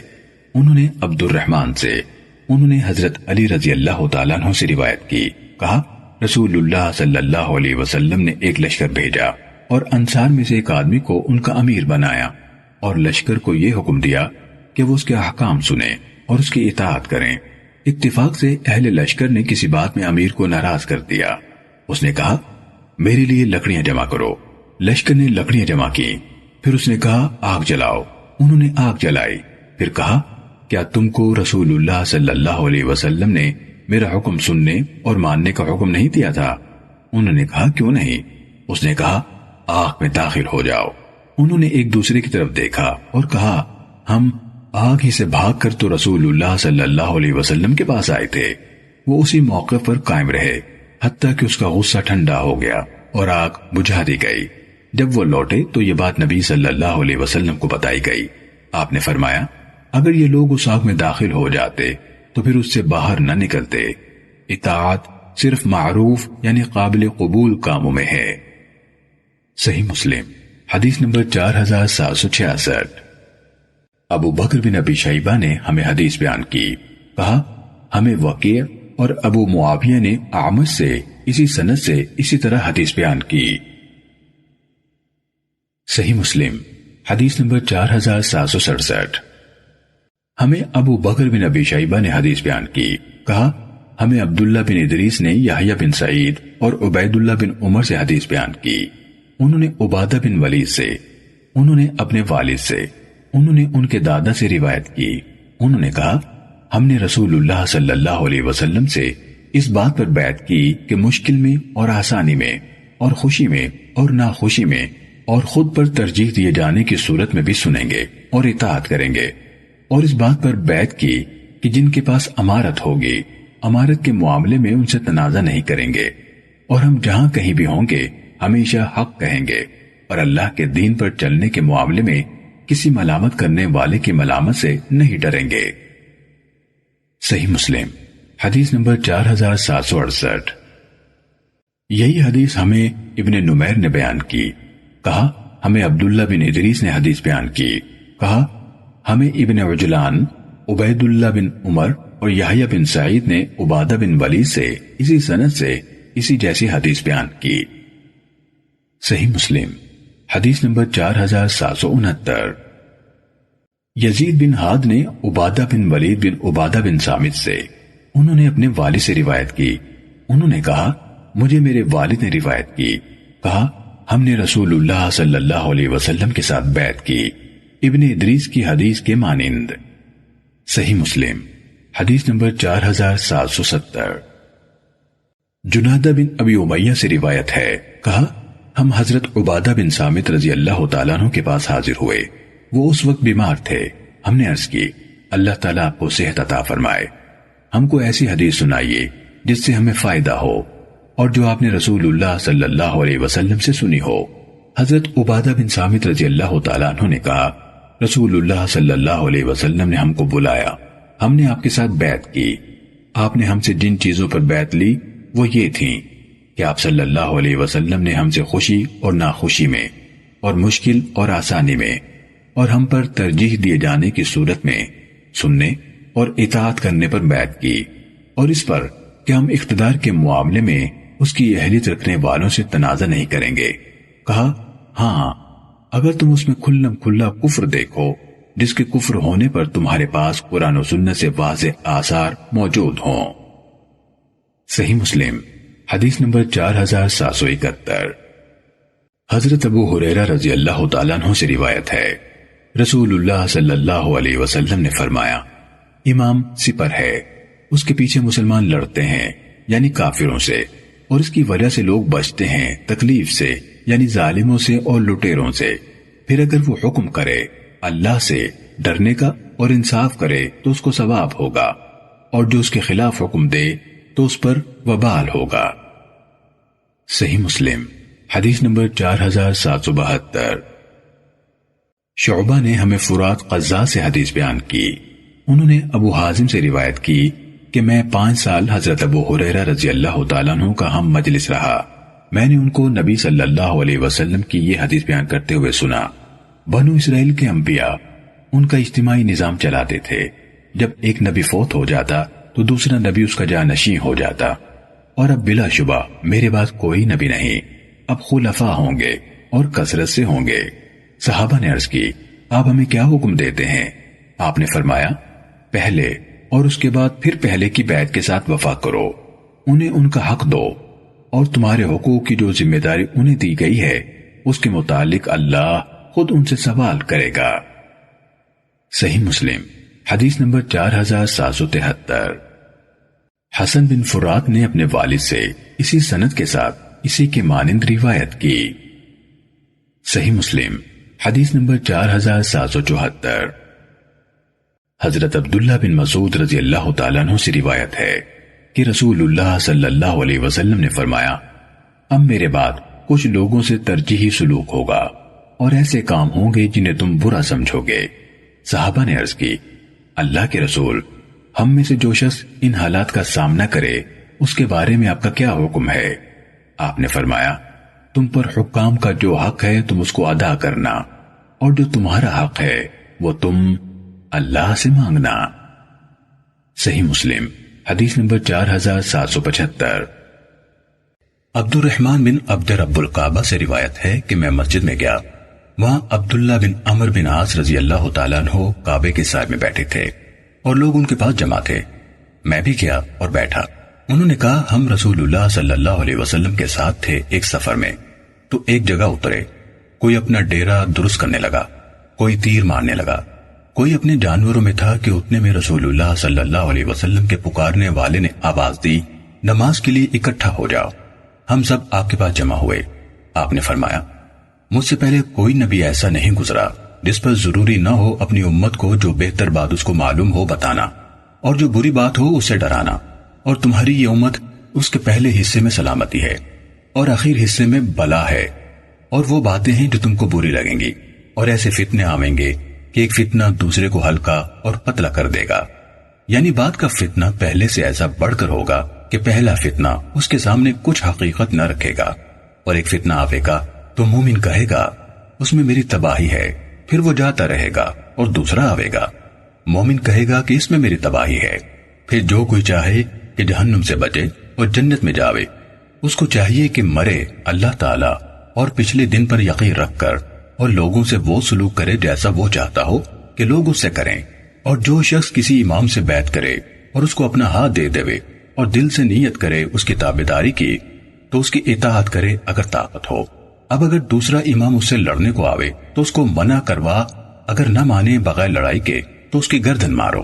انہوں نے عبد الرحمن سے، انہوں نے حضرت علی رضی اللہ تعالیٰ عنہ سے روایت کی، کہا رسول اللہ صلی اللہ علیہ وسلم نے ایک لشکر بھیجا اور انصار میں سے ایک آدمی کو ان کا امیر بنایا اور لشکر کو یہ حکم دیا کہ وہ اس کے احکام سنیں اور اس کی اطاعت کریں۔ اتفاق سے اہل لشکر نے کسی بات میں امیر کو ناراض کر دیا۔ اس نے کہا میرے لیے لکڑیاں جمع کرو۔ لشکر نے لکڑیاں جمع کی۔ پھر اس نے کہا آگ جلاؤ۔ انہوں نے آگ جلائی۔ پھر کہا کیا تم کو رسول اللہ صلی اللہ علیہ وسلم نے میرا حکم سننے اور ماننے کا حکم نہیں دیا تھا؟ انہوں نے کہا کیوں نہیں؟ اس نے کہا آگ میں داخل ہو جاؤ۔ انہوں نے ایک دوسرے کی طرف دیکھا اور کہا ہم آگ ہی سے بھاگ کر تو رسول اللہ صلی اللہ علیہ وسلم کے پاس آئے تھے۔ وہ اسی موقع پر قائم رہے حتیٰ کہ اس کا غصہ ٹھنڈا ہو گیا اور آگ بجھا دی گئی۔ جب وہ لوٹے تو یہ بات نبی صلی اللہ علیہ وسلم کو بتائی گئی۔ آپ نے فرمایا اگر یہ لوگ اس آگ میں داخل ہو جاتے تو پھر اس سے باہر نہ نکلتے۔ اطاعت صرف معروف یعنی قابل قبول کاموں میں ہے۔ صحیح مسلم حدیث نمبر 4766۔ ابو بکر بن ابی شیبہ نے ہمیں حدیث بیان کی، کہا ہمیں وکیع اور ابو معاویہ نے اعمش سے اسی سند سے اسی طرح حدیث بیان کی۔ صحیح مسلم حدیث نمبر 4767۔ ہمیں ابو بکر بن ابی شیبہ نے حدیث بیان کی، کہا ہمیں عبداللہ بن ادریس نے یحییٰ بن سعید اور عبید اللہ بن عمر سے حدیث بیان کی، انہوں نے عبادہ بن ولید سے، انہوں نے اپنے والد سے، انہوں نے ان کے دادا سے روایت کی، انہوں نے کہا ہم نے رسول اللہ صلی اللہ علیہ وسلم سے اس بات پر بیعت کی کہ مشکل میں اور آسانی میں اور خوشی میں اور ناخوشی میں اور خود پر ترجیح دیے جانے کی صورت میں بھی سنیں گے اور اطاعت کریں گے، اور اس بات پر بیعت کی کہ جن کے پاس امارت ہوگی امارت کے معاملے میں ان سے تنازع نہیں کریں گے، اور ہم جہاں کہیں بھی ہوں گے ہمیشہ حق کہیں گے، اور اللہ کے دین پر چلنے کے معاملے میں کسی ملامت کرنے والے کی ملامت سے نہیں ڈریں گے۔ صحیح مسلم حدیث نمبر 4768۔ یہی حدیث ہمیں ابن نمیر نے بیان کی، کہا ہمیں عبداللہ بن ادریس نے حدیث بیان کی، کہا ہمیں ابن عجلان، عبید اللہ بن عمر اور یحییٰ بن سعید نے عبادہ بن ولید سے اسی سند سے اسی جیسی حدیث بیان کی۔ صحیح مسلم حدیث نمبر 4769۔ یزید بن ہاد نے عبادہ بن ولید بن عبادہ بن سامت سے، انہوں نے اپنے والد سے روایت کی، انہوں نے کہا مجھے میرے والد نے روایت کی، کہا ہم نے رسول اللہ صلی اللہ علیہ وسلم کے ساتھ بیعت کی، ابن ادریس کی حدیث کے مانند۔ صحیح مسلم حدیث نمبر 4770۔ جنادہ بن ابی امیہ سے روایت ہے، کہا ہم حضرت عبادہ بن صامت رضی اللہ تعالیٰ عنہ کے پاس حاضر ہوئے۔ وہ اس وقت بیمار تھے۔ ہم نے عرض کی، اللہ تعالیٰ آپ کو صحت عطا فرمائے، ہم کو ایسی حدیث سنائیے جس سے ہمیں فائدہ ہو اور جو آپ نے رسول اللہ صلی اللہ علیہ وسلم سے سنی ہو۔ حضرت عبادہ بن صامت رضی اللہ تعالیٰ عنہ نے کہا، رسول اللہ صلی اللہ علیہ وسلم نے ہم کو بلایا، ہم نے آپ کے ساتھ بیعت کی۔ آپ نے ہم سے جن چیزوں پر بیعت لی وہ یہ تھیں کہ آپ صلی اللہ علیہ وسلم نے ہم سے خوشی اور ناخوشی میں اور مشکل اور آسانی میں اور ہم پر ترجیح دیے جانے کی صورت میں سننے اور اطاعت کرنے پر بیعت کی، اور اس پر کہ ہم اقتدار کے معاملے میں اس کی اہلیت رکھنے والوں سے تنازع نہیں کریں گے۔ کہا، ہاں اگر تم اس میں کھلم کھلا کفر دیکھو جس کے کفر ہونے پر تمہارے پاس قرآن و سنت سے واضح آثار موجود ہوں۔ صحیح مسلم حدیث نمبر 4771۔ حضرت ابو ہریرہ رضی اللہ تعالیٰ عنہ سے روایت ہے، رسول اللہ صلی اللہ علیہ وسلم نے فرمایا، امام سپر ہے، اس کے پیچھے مسلمان لڑتے ہیں یعنی کافروں سے، اور اس کی وجہ سے لوگ بچتے ہیں تکلیف سے یعنی ظالموں سے اور لٹیروں سے۔ پھر اگر وہ حکم کرے اللہ سے ڈرنے کا اور انصاف کرے تو اس کو ثواب ہوگا، اور جو اس کے خلاف حکم دے تو اس پر وبال ہوگا۔ صحیح مسلم حدیث نمبر 4772۔ شعبہ نے ہمیں فرات قزاز سے حدیث بیان کی، انہوں نے ابو حازم سے روایت کی کہ میں 5 سال حضرت ابو ہریرہ رضی اللہ تعالیٰ عنہ کا ہم مجلس رہا۔ میں نے ان کو نبی صلی اللہ علیہ وسلم کی یہ حدیث بیان کرتے ہوئے سنا، بنو اسرائیل کے انبیاء ان کا اجتماعی نظام چلاتے تھے، جب ایک نبی فوت ہو جاتا تو دوسرا نبی اس کا جانشین ہو جاتا، اور اب بلا شبہ میرے بعد کوئی نبی نہیں، اب خلفاء ہوں گے اور کثرت سے ہوں گے۔ صحابہ نے عرض کی، آپ ہمیں کیا حکم دیتے ہیں؟ آپ نے فرمایا، پہلے اور اس کے بعد پھر پہلے کی بیعت کے ساتھ وفا کرو، انہیں ان کا حق دو، اور تمہارے حقوق کی جو ذمہ داری انہیں دی گئی ہے اس کے متعلق اللہ خود ان سے سوال کرے گا۔ صحیح مسلم حدیث نمبر 4773۔ حسن بن فرات نے اپنے والد سے اسی سند کے ساتھ اسی کے مانند روایت کی۔ صحیح مسلم حدیث نمبر 4774۔ حضرت عبداللہ بن مسعود رضی اللہ تعالیٰ عنہ سے روایت ہے کہ رسول اللہ صلی اللہ علیہ وسلم نے فرمایا، اب میرے بعد کچھ لوگوں سے ترجیحی سلوک ہوگا اور ایسے کام ہوں گے جنہیں تم برا سمجھو گے۔ صحابہ نے عرض کی، اللہ کے رسول، ہم میں سے جو شخص ان حالات کا سامنا کرے اس کے بارے میں آپ کا کیا حکم ہے؟ آپ نے فرمایا، تم پر حکام کا جو حق ہے تم اس کو ادا کرنا، اور جو تمہارا حق ہے وہ تم اللہ سے مانگنا۔ صحیح مسلم حدیث نمبر 4775۔ عبد الرحمن بن عبد رب القعبہ سے روایت ہے کہ میں مسجد میں گیا، وہاں عبداللہ بن عمر بن عاص رضی اللہ تعالیٰ عنہ کعبے کے سائے میں بیٹھے تھے اور لوگ ان کے پاس جمع تھے۔ میں بھی گیا اور بیٹھا۔ انہوں نے کہا، ہم رسول اللہ صلی اللہ علیہ وسلم کے ساتھ تھے ایک سفر میں، تو ایک جگہ اترے، کوئی اپنا ڈیرا درست کرنے لگا، کوئی تیر مارنے لگا، کوئی اپنے جانوروں میں تھا کہ اتنے میں رسول اللہ صلی اللہ علیہ وسلم کے پکارنے والے نے آواز دی، نماز کے لیے اکٹھا ہو جاؤ۔ ہم سب آپ کے پاس جمع ہوئے۔ آپ نے فرمایا، مجھ سے پہلے کوئی نبی ایسا نہیں گزرا جس پر ضروری نہ ہو اپنی امت کو جو بہتر بات اس کو معلوم ہو بتانا، اور جو بری بات ہو اسے ڈرانا، اور تمہاری یہ امت اس کے پہلے حصے میں سلامتی ہے اور آخر حصے میں بلا ہے، اور وہ باتیں ہیں جو تم کو بری لگیں گی، اور ایسے فتنے آویں گے کہ ایک فتنہ دوسرے کو ہلکا اور پتلا کر دے گا، یعنی بات کا فتنہ پہلے سے ایسا بڑھ کر ہوگا کہ پہلا فتنہ اس کے سامنے کچھ حقیقت نہ رکھے گا، اور ایک فتنہ آوے گا تو مومن کہے گا اس میں میری تباہی ہے، پھر وہ جاتا رہے گا، اور دوسرا آوے گا، مومن کہے گا کہ اس میں میری تباہی ہے، پھر جو کوئی چاہے کہ جہنم سے بچے اور جنت میں جاوے، اس کو چاہیے کہ مرے اللہ تعالیٰ اور پچھلے دن پر یقین رکھ کر، اور لوگوں سے وہ سلوک کرے جیسا وہ چاہتا ہو کہ لوگ اس سے کریں، اور جو شخص کسی امام سے بیعت کرے اور اس کو اپنا ہاتھ دے دے اور دل سے نیت کرے اس کی تابعداری کی، تو اس کی اطاعت کرے اگر طاقت ہو۔ اب اگر دوسرا امام اس سے لڑنے کو آوے تو اس کو منع کروا، اگر نہ مانے بغیر لڑائی کے تو اس کی گردن مارو،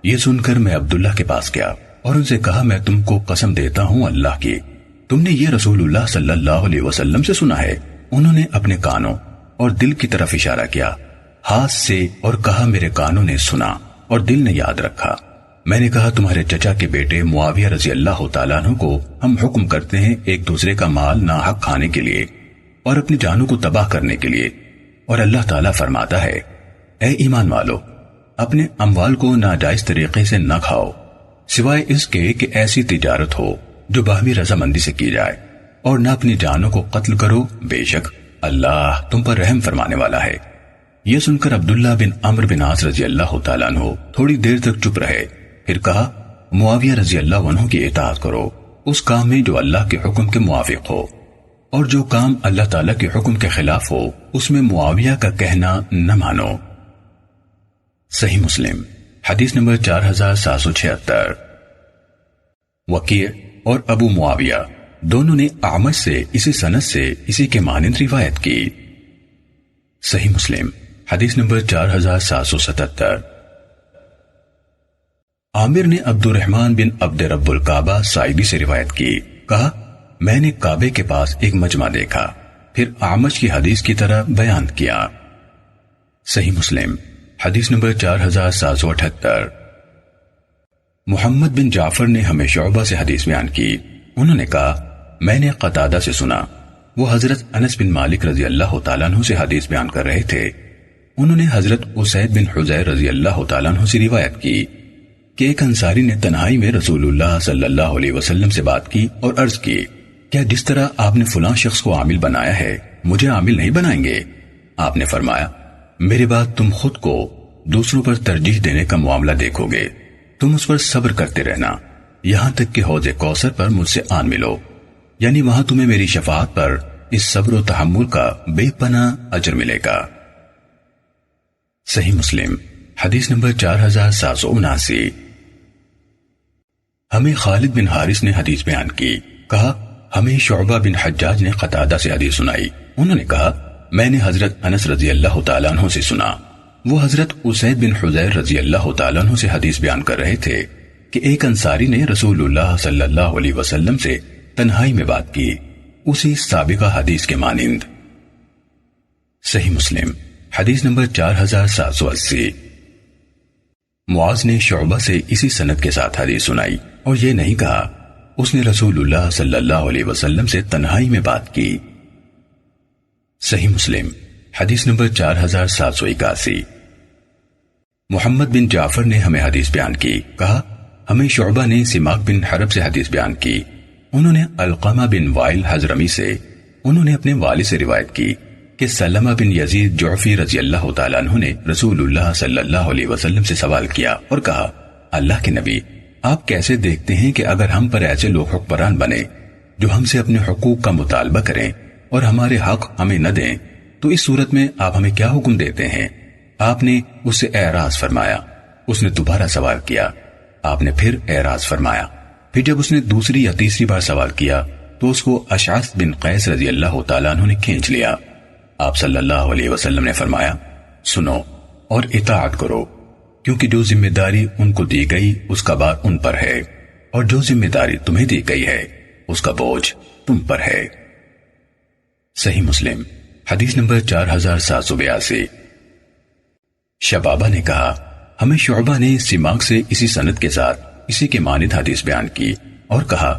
یہ سن کر میں عبداللہ کے پاس گیا اور ان سے کہا میں تم کو قسم دیتا ہوں اللہ کی، تم نے یہ رسول اللہ صلی اللہ علیہ وسلم سے سنا ہے؟ انہوں نے اپنے کانوں اور دل کی طرف اشارہ کیا ہاتھ سے اور کہا میرے کانوں نے سنا اور دل نے یاد رکھا۔ میں نے کہا تمہارے چچا کے بیٹے معاویہ رضی اللہ تعالیٰ عنہ کو ہم حکم کرتے ہیں ایک دوسرے کا مال ناحق کھانے کے لیے اور اپنی جانوں کو تباہ کرنے کے لیے، اور اللہ تعالیٰ فرماتا ہے اے ایمان والو اپنے اموال کو ناجائز طریقے سے نہ کھاؤ سوائے اس کے کہ ایسی تجارت ہو جو باہمی رضامندی سے کی جائے، اور نہ اپنی جانوں کو قتل کرو، بے شک اللہ تم پر رحم فرمانے والا ہے۔ یہ سن کر عبداللہ بن عمرو بن عاص رضی اللہ تعالیٰ عنہ تھوڑی دیر تک چپ رہے، پھر کہا معاویہ رضی اللہ عنہ کی اطاعت کرو اس کام میں جو اللہ کے حکم کے موافق ہو، اور جو کام اللہ تعالیٰ کے حکم کے خلاف ہو اس میں معاویہ کا کہنا نہ مانو۔ صحیح مسلم حدیث نمبر 4776۔ وکیع اور ابو معاویہ دونوں نے اعمش سے اسی سند سے اسی کے مانند روایت کی۔ صحیح مسلم حدیث نمبر 4777۔ عامر نے عبد الرحمن بن عبد رب الکعبہ سائدی سے روایت کی، کہا میں نے کعبے کے پاس ایک مجمع دیکھا، پھر اعمش کی حدیث کی طرح بیان کیا۔ صحیح مسلم حدیث نمبر 4778۔ محمد بن جعفر نے ہمیں شعبہ سے حدیث بیان کی، انہوں نے کہا میں نے قتادہ سے سنا، وہ حضرت انس بن مالک رضی اللہ تعالیٰ عنہ سے حدیث بیان کر رہے تھے، انہوں نے حضرت اسید بن حضیر رضی اللہ تعالیٰ عنہ سے روایت کی کہ ایک انصاری نے تنہائی میں رسول اللہ صلی اللہ علیہ وسلم سے بات کی اور عرض کی کیا جس طرح آپ نے فلاں شخص کو عامل بنایا ہے مجھے عامل نہیں بنائیں گے؟ آپ نے فرمایا میرے بعد تم خود کو دوسروں پر ترجیح دینے کا معاملہ دیکھو گے، تم اس پر صبر کرتے رہنا یہاں تک کہ حوض کوثر پر مجھ سے آن ملو، یعنی وہاں تمہیں میری شفاعت پر اس صبر و تحمل کا بے پناہ اجر ملے گا۔ صحیح مسلم حدیث نمبر 4779۔ ہمیں خالد بن حارث نے حدیث بیان کی، کہا ہمیں شعبہ بن حجاج نے قتادہ سے حدیث سنائی، انہوں نے کہا میں نے حضرت انس رضی اللہ تعالیٰ عنہ سے سنا، وہ حضرت اسید بن حضیر رضی اللہ تعالیٰ عنہ سے حدیث بیان کر رہے تھے کہ ایک انصاری نے رسول اللہ صلی اللہ علیہ وسلم سے تنہائی میں بات کی، اسی سابقہ حدیث کے مانند۔ صحیح مسلم حدیث نمبر 4780۔ معاذ نے شعبہ سے اسی سند کے ساتھ حدیث سنائی اور یہ نہیں کہا اس نے رسول اللہ صلی اللہ علیہ وسلم سے تنہائی میں بات کی۔ صحیح مسلم حدیث نمبر 4781۔ محمد بن جعفر نے ہمیں حدیث بیان کی، کہا ہمیں شعبہ نے سماک بن حرب سے حدیث بیان کی، انہوں نے علقمہ بن وائل حضرمی سے، انہوں نے اپنے والد سے روایت کی کہ سلمہ بن یزید جعفی رضی اللہ تعالیٰ عنہ نے رسول اللہ صلی اللہ علیہ وسلم سے سوال کیا اور کہا اللہ کے نبی آپ کیسے دیکھتے ہیں کہ اگر ہم پر ایسے لوگ حکمران بنے جو ہم سے اپنے حقوق کا مطالبہ کریں اور ہمارے حق ہمیں نہ دیں تو اس صورت میں آپ ہمیں کیا حکم دیتے ہیں؟ آپ نے اس سے اعراض فرمایا، اس نے دوبارہ سوال کیا، آپ نے پھر اعراض فرمایا، پھر جب اس نے دوسری یا تیسری بار سوال کیا تو اس کو اشعث بن قیس رضی اللہ تعالیٰ عنہ نے کھینچ لیا۔ آپ صلی اللہ علیہ وسلم نے فرمایا سنو اور اطاعت کرو، کیونکہ جو ذمہ داری ان کو دی گئی اس کا بار ان پر ہے، اور جو ذمہ داری تمہیں دی گئی ہے اس کا بوجھ تم پر ہے۔ صحیح مسلم حدیث نمبر 4782۔ شبابہ نے کہا ہمیں شعبہ نے سماک سے اسی سند کے ساتھ اسی کے مانند حدیث بیان کی اور کہا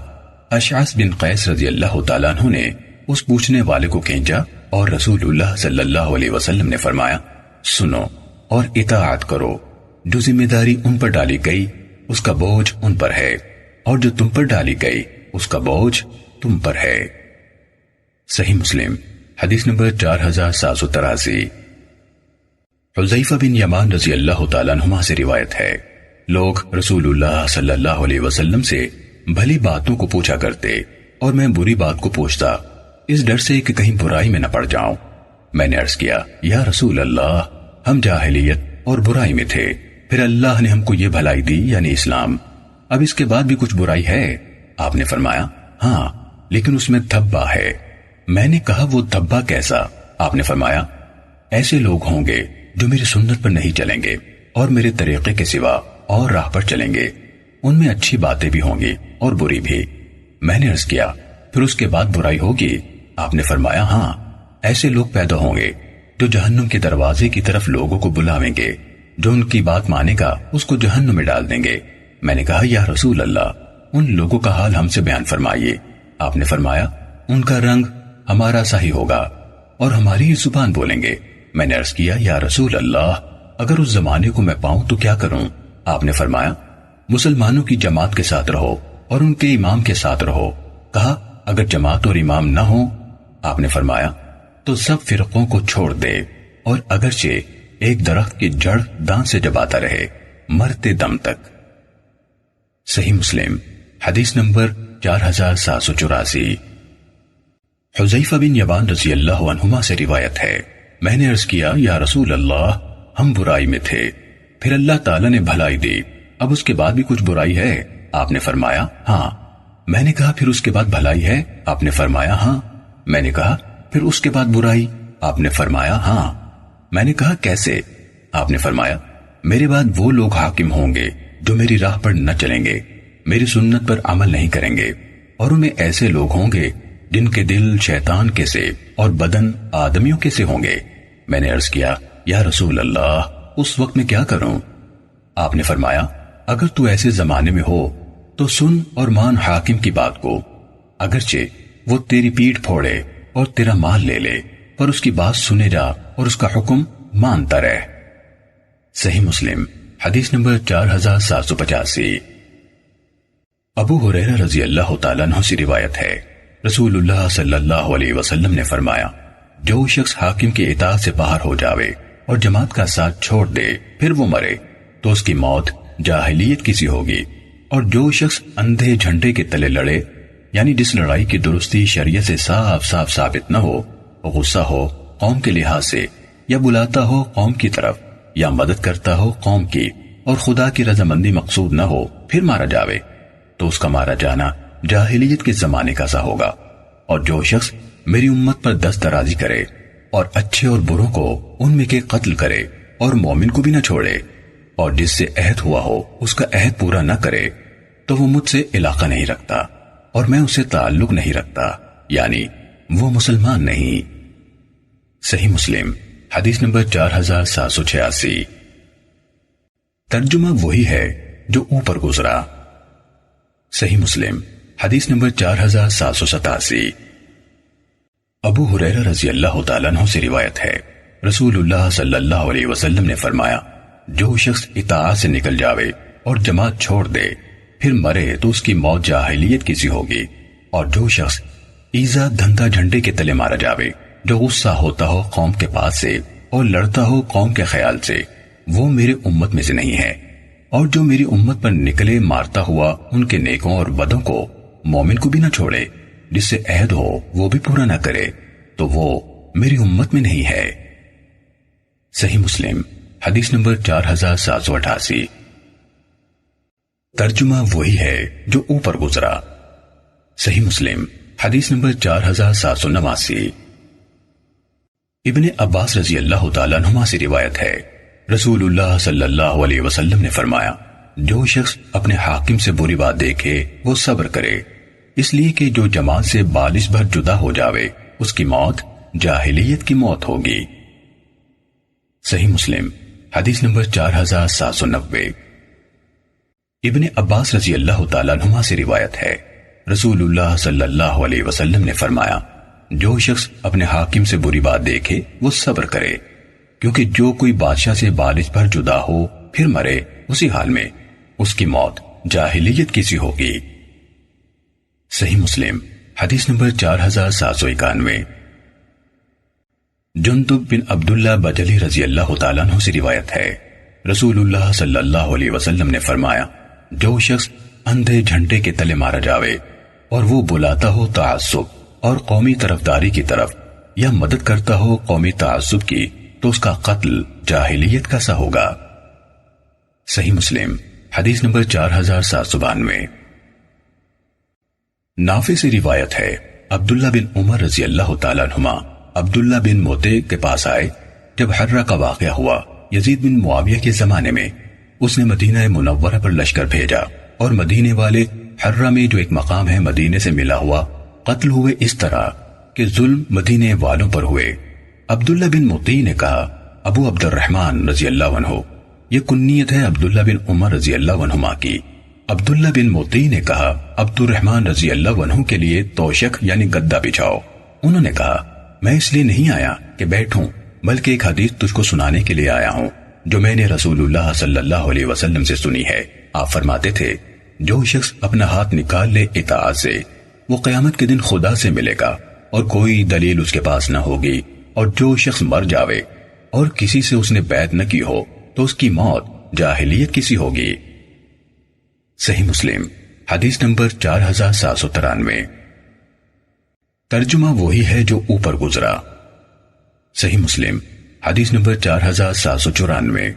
اشعث بن قیس رضی اللہ تعالیٰ عنہ نے اس پوچھنے والے کو کھینچا اور رسول اللہ صلی اللہ علیہ وسلم نے فرمایا سنو اور اطاعت کرو، جو ذمہ داری ان پر ڈالی گئی اس کا بوجھ ان پر ہے، اور جو تم پر ڈالی گئی اس کا بوجھ تم پر ہے۔ صحیح مسلم حدیث نمبر 4783۔ حذیفہ بن یمان رضی اللہ تعالیٰ عنہما سے روایت ہے لوگ رسول اللہ صلی اللہ علیہ وسلم سے بھلی باتوں کو پوچھا کرتے اور میں بری بات کو پوچھتا اس ڈر سے کہ کہیں برائی میں نہ پڑ جاؤں۔ میں نے عرض کیا یا رسول اللہ ہم جاہلیت اور برائی میں تھے، پھر اللہ نے ہم کو یہ بھلائی دی یعنی اسلام، اب اس کے بعد بھی کچھ برائی ہے؟ آپ نے فرمایا ہاں لیکن اس میں دھبا ہے۔ میں نے کہا وہ دھبا کیسا؟ آپ نے فرمایا ایسے لوگ ہوں گے جو میری سنت پر نہیں چلیں گے اور میرے طریقے کے سوا اور راہ پر چلیں گے، ان میں اچھی باتیں بھی ہوں گی اور بری بھی۔ میں نے عرض کیا پھر اس کے بعد برائی ہوگی؟ آپ نے فرمایا ہاں، ایسے لوگ پیدا ہوں گے جو جہنم کے دروازے کی طرف لوگوں کو بلاویں گے، جو ان کی بات مانے گا اس کو جہنم میں ڈال دیں گے۔ میں نے کہا یا رسول اللہ، ان لوگوں کا حال ہم سے بیان فرمائیے۔ آپ نے فرمایا ان کا رنگ ہمارا سا ہی ہوگا اور ہماری ہی زبان بولیں گے۔ میں نے عرض کیا یا رسول اللہ، اگر اس زمانے کو میں پاؤں تو کیا کروں؟ آپ نے فرمایا مسلمانوں کی جماعت کے ساتھ رہو اور ان کے امام کے ساتھ رہو۔ کہا اگر جماعت اور امام نہ ہو؟ آپ نے فرمایا تو سب فرقوں کو چھوڑ دے، اور اگرچہ ایک درخت کی جڑ دان سے جباتا رہے مرتے دم تک۔ صحیح مسلم حدیث نمبر 4784۔ حذیفہ بن یمان رضی اللہ عنہما سے روایت ہے، میں نے عرض کیا یا رسول اللہ، ہم برائی میں تھے، پھر اللہ تعالیٰ نے بھلائی دی، اب اس کے بعد بھی کچھ برائی ہے؟ آپ نے فرمایا ہاں۔ میں نے کہا پھر اس کے بعد بھلائی ہے؟ آپ نے فرمایا ہاں۔ میں نے کہا پھر اس کے بعد برائی؟ آپ نے فرمایا ہاں۔ میں نے کہا کیسے؟ آپ نے فرمایا میرے بعد وہ لوگ حاکم ہوں گے جو میری راہ پر نہ چلیں گے، میری سنت پر عمل نہیں کریں گے، اور ان میں ایسے لوگ ہوں گے جن کے دل شیطان کے سے اور بدن آدمیوں کے سے ہوں گے۔ میں نے عرض کیا یا رسول اللہ، اس وقت میں کیا کروں؟ آپ نے فرمایا اگر تو ایسے زمانے میں ہو تو سن اور مان حاکم کی بات کو، اگرچہ وہ تیری پیٹھ پھوڑے اور تیرا مال لے لے، پر اس کی بات سنے جا اور اس کا حکم مانتا رہ۔ صحیح مسلم حدیث نمبر 4785۔ ابو ہریرہ رضی اللہ تعالیٰ عنہ سے روایت ہے، رسول اللہ صلی اللہ علیہ وسلم نے فرمایا جو شخص حاکم کی اطاعت سے باہر ہو جاوے اور جماعت کا ساتھ چھوڑ دے پھر وہ مرے تو اس کی موت جاہلیت کی سی ہوگی، اور جو شخص اندھے جھنڈے کے تلے لڑے، یعنی جس لڑائی کی درستی شریعت سے صاف صاف ثابت نہ ہو، غصہ ہو قوم کے لحاظ سے، یا بلاتا ہو قوم کی طرف، یا مدد کرتا ہو قوم کی اور خدا کی رضامندی مقصود نہ ہو، پھر مارا جاوے تو اس کا مارا جانا جاہلیت کے زمانے کا سا ہوگا۔ اور جو شخص میری امت پر دست درازی کرے اور اچھے اور بروں کو ان میں کے قتل کرے اور مومن کو بھی نہ چھوڑے، اور جس سے عہد ہوا ہو اس کا عہد پورا نہ کرے، تو وہ مجھ سے علاقہ نہیں رکھتا اور میں اسے تعلق نہیں رکھتا، یعنی وہ مسلمان نہیں۔ صحیح مسلم حدیث نمبر 4786۔ ترجمہ وہی ہے جو اوپر گزرا۔ صحیح مسلم حدیث نمبر 4787۔ ابو ہریرہ رضی اللہ تعالیٰ عنہ سے روایت ہے، رسول اللہ صلی اللہ علیہ وسلم نے فرمایا جو شخص اطاعت سے نکل جاوے اور جماعت چھوڑ دے پھر مرے تو اس کی موت جاہلیت کی سی ہوگی، اور جو شخص ایزا دھندا جھنڈے کے تلے مارا جاوے، جو غصہ ہوتا ہو قوم کے پاس سے اور لڑتا ہو قوم کے خیال سے، وہ میرے امت میں سے نہیں ہے، اور جو میری امت پر نکلے مارتا ہوا ان کے نیکوں اور بدوں کو، مومن کو بھی نہ چھوڑے، جس سے عہد ہو وہ بھی پورا نہ کرے، تو وہ میری امت میں نہیں ہے۔ صحیح مسلم حدیث نمبر 4788۔ ترجمہ وہی ہے جو اوپر گزرا۔ صحیح مسلم حدیث نمبر 4789۔ ابن عباس رضی اللہ تعالیٰ عنہما سے روایت ہے، رسول اللہ صلی اللہ علیہ وسلم نے فرمایا جو شخص اپنے حاکم سے بری بات دیکھے وہ صبر کرے، اس لیے کہ جو جماعت سے بالش بھر جدا ہو جاوے اس کی موت جاہلیت کی موت ہوگی۔ صحیح مسلم حدیث نمبر 4790۔ ابن عباس رضی اللہ تعالیٰ عنہما سے روایت ہے، رسول اللہ صلی اللہ علیہ وسلم نے فرمایا جو شخص اپنے حاکم سے بری بات دیکھے وہ صبر کرے، کیونکہ جو کوئی بادشاہ سے بالش بھر جدا ہو پھر مرے اسی حال میں اس کی موت جاہلیت کی سی ہوگی۔ صحیح مسلم حدیث نمبر 4791۔ جندب بن عبداللہ بجلی رضی اللہ تعالیٰ عنہ سے روایت ہے، رسول اللہ صلی اللہ علیہ وسلم نے فرمایا جو شخص اندھے جھنڈے کے تلے مارا جاوے اور وہ بلاتا ہو تعصب اور قومی طرفداری کی طرف، یا مدد کرتا ہو قومی تعصب کی، تو اس کا قتل جاہلیت کا سا ہوگا۔ صحیح مسلم حدیث نمبر 4792۔ نافع سے روایت ہے، عبداللہ بن عمر رضی اللہ تعالیٰ عنہما عبداللہ بن موتے کے پاس آئے جب حرہ کا واقعہ ہوا۔ یزید بن معاویہ کے زمانے میں اس نے مدینہ منورہ پر لشکر بھیجا اور مدینے والے حرہ میں جو ایک مقام ہے مدینے سے ملا ہوا قتل ہوئے اس طرح کہ ظلم مدینے والوں پر ہوئے۔ عبداللہ بن مطیع نے کہا ابو عبد الرحمن رضی اللہ عنہ، یہ کنیت ہے عبداللہ بن عمر رضی اللہ عنہما کی۔ عبداللہ بن مطیع نے کہا عبد الرحمن رضی اللہ عنہ کے لیے توشک یعنی گدا بچھاؤ۔ انہوں نے کہا میں اس لیے نہیں آیا کہ بیٹھوں، بلکہ ایک حدیث تجھ کو سنانے کے لیے آیا ہوں جو میں نے رسول اللہ صلی اللہ علیہ وسلم سے سنی ہے۔ آپ فرماتے تھے جو شخص اپنا ہاتھ نکال لے اطاعت سے وہ قیامت کے دن خدا سے ملے گا اور کوئی دلیل اس کے پاس نہ ہوگی، اور جو شخص مر جاوے اور کسی سے اس نے بیعت نہ کی ہو تو اس کی موت جاہلیت کسی ہوگی۔ صحیح مسلم حدیث نمبر 4793۔ ترجمہ وہی ہے جو اوپر گزرا۔ صحیح مسلم حدیث نمبر 4794۔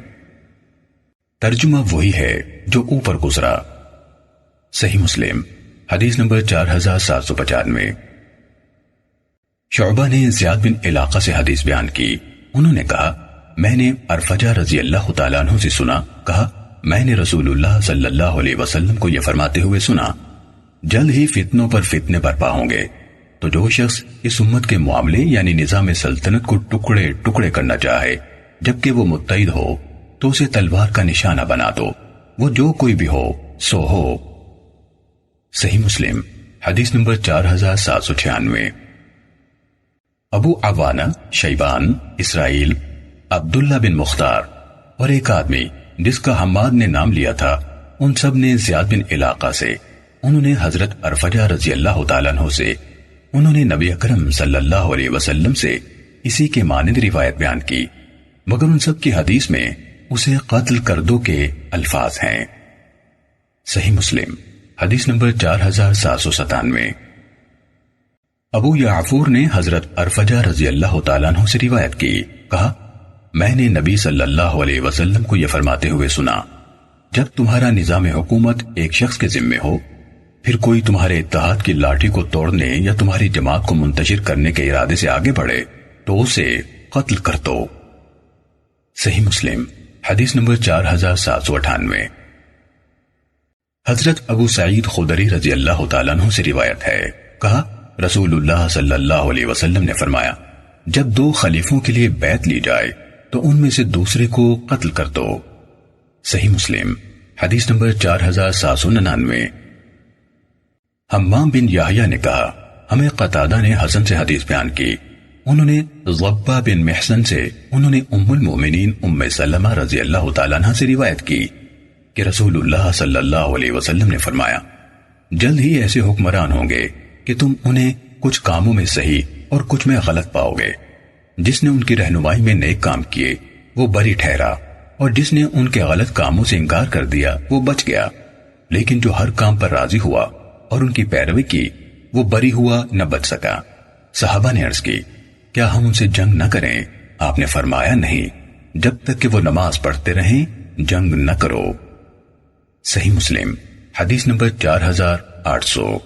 ترجمہ وہی ہے جو اوپر گزرا۔ صحیح مسلم حدیث نمبر 4795۔ شعبہ نے زیاد بن علاقہ سے حدیث بیان کی، انہوں نے کہا میں نے ارفجہ رضی اللہ تعالیٰ عنہ سے سنا، کہا میں نے رسول اللہ صلی اللہ علیہ وسلم کو یہ فرماتے ہوئے سنا جلد ہی فتنوں پر فتنے برپا ہوں گے، تو جو شخص اس امت کے معاملے یعنی نظام سلطنت کو ٹکڑے ٹکڑے کرنا چاہے جبکہ وہ متحد ہو تو اسے تلوار کا نشانہ بنا دو، وہ جو کوئی بھی ہو سو ہو۔ صحیح مسلم حدیث نمبر 4796۔ ابو عوانہ، شیبان، اسرائیل، عبداللہ بن مختار اور ایک آدمی جس کا حماد نے نام لیا تھا، ان سب نے زیاد بن علاقہ سے، انہوں نے حضرت ارفجہ رضی اللہ تعالیٰ عنہ سے، انہوں نے نبی اکرم صلی اللہ علیہ وسلم سے اسی کے مانند روایت بیان کی، مگر ان سب کی حدیث میں اسے قتل کر دو کے الفاظ ہیں۔ صحیح مسلم حدیث نمبر 4797۔ ابو یعفور نے حضرت ارفجہ رضی اللہ تعالیٰ عنہ سے روایت کی، کہا میں نے نبی صلی اللہ علیہ وسلم کو یہ فرماتے ہوئے سنا جب تمہارا نظام حکومت ایک شخص کے ذمے ہو، پھر کوئی تمہارے اتحاد کی لاٹھی کو توڑنے یا تمہاری جماعت کو منتشر کرنے کے ارادے سے آگے بڑھے تو اسے قتل کر دو۔ صحیح مسلم حدیث نمبر 4798۔ حضرت ابو سعید خدری رضی اللہ تعالیٰ عنہ سے روایت ہے، کہا رسول اللہ صلی اللہ علیہ وسلم نے فرمایا جب دو خلیفوں کے لیے بیعت لی جائے تو ان میں سے دوسرے کو قتل کر دو۔ صحیح مسلم حدیث نمبر 4799۔ حمام بن یحییٰ نے کہا ہمیں قتادہ نے حسن سے حدیث بیان کی، انہوں نے ضبہ بن محسن سے، انہوں نے ام المؤمنین ام سلمہ رضی اللہ تعالیٰ عنہ سے روایت کی کہ رسول اللہ صلی اللہ علیہ وسلم نے فرمایا جلد ہی ایسے حکمران ہوں گے کہ تم انہیں کچھ کاموں میں صحیح اور کچھ میں غلط پاؤ گے، جس نے ان کی رہنمائی میں نیک کام کیے وہ بری ٹھہرا، اور جس نے ان کے غلط کاموں سے انکار کر دیا وہ بچ گیا، لیکن جو ہر کام پر راضی ہوا اور ان کی پیروی کی وہ بری ہوا نہ بچ سکا۔ صحابہ نے عرض کی کیا ہم ان سے جنگ نہ کریں؟ آپ نے فرمایا نہیں، جب تک کہ وہ نماز پڑھتے رہیں جنگ نہ کرو۔ صحیح مسلم حدیث نمبر 4800۔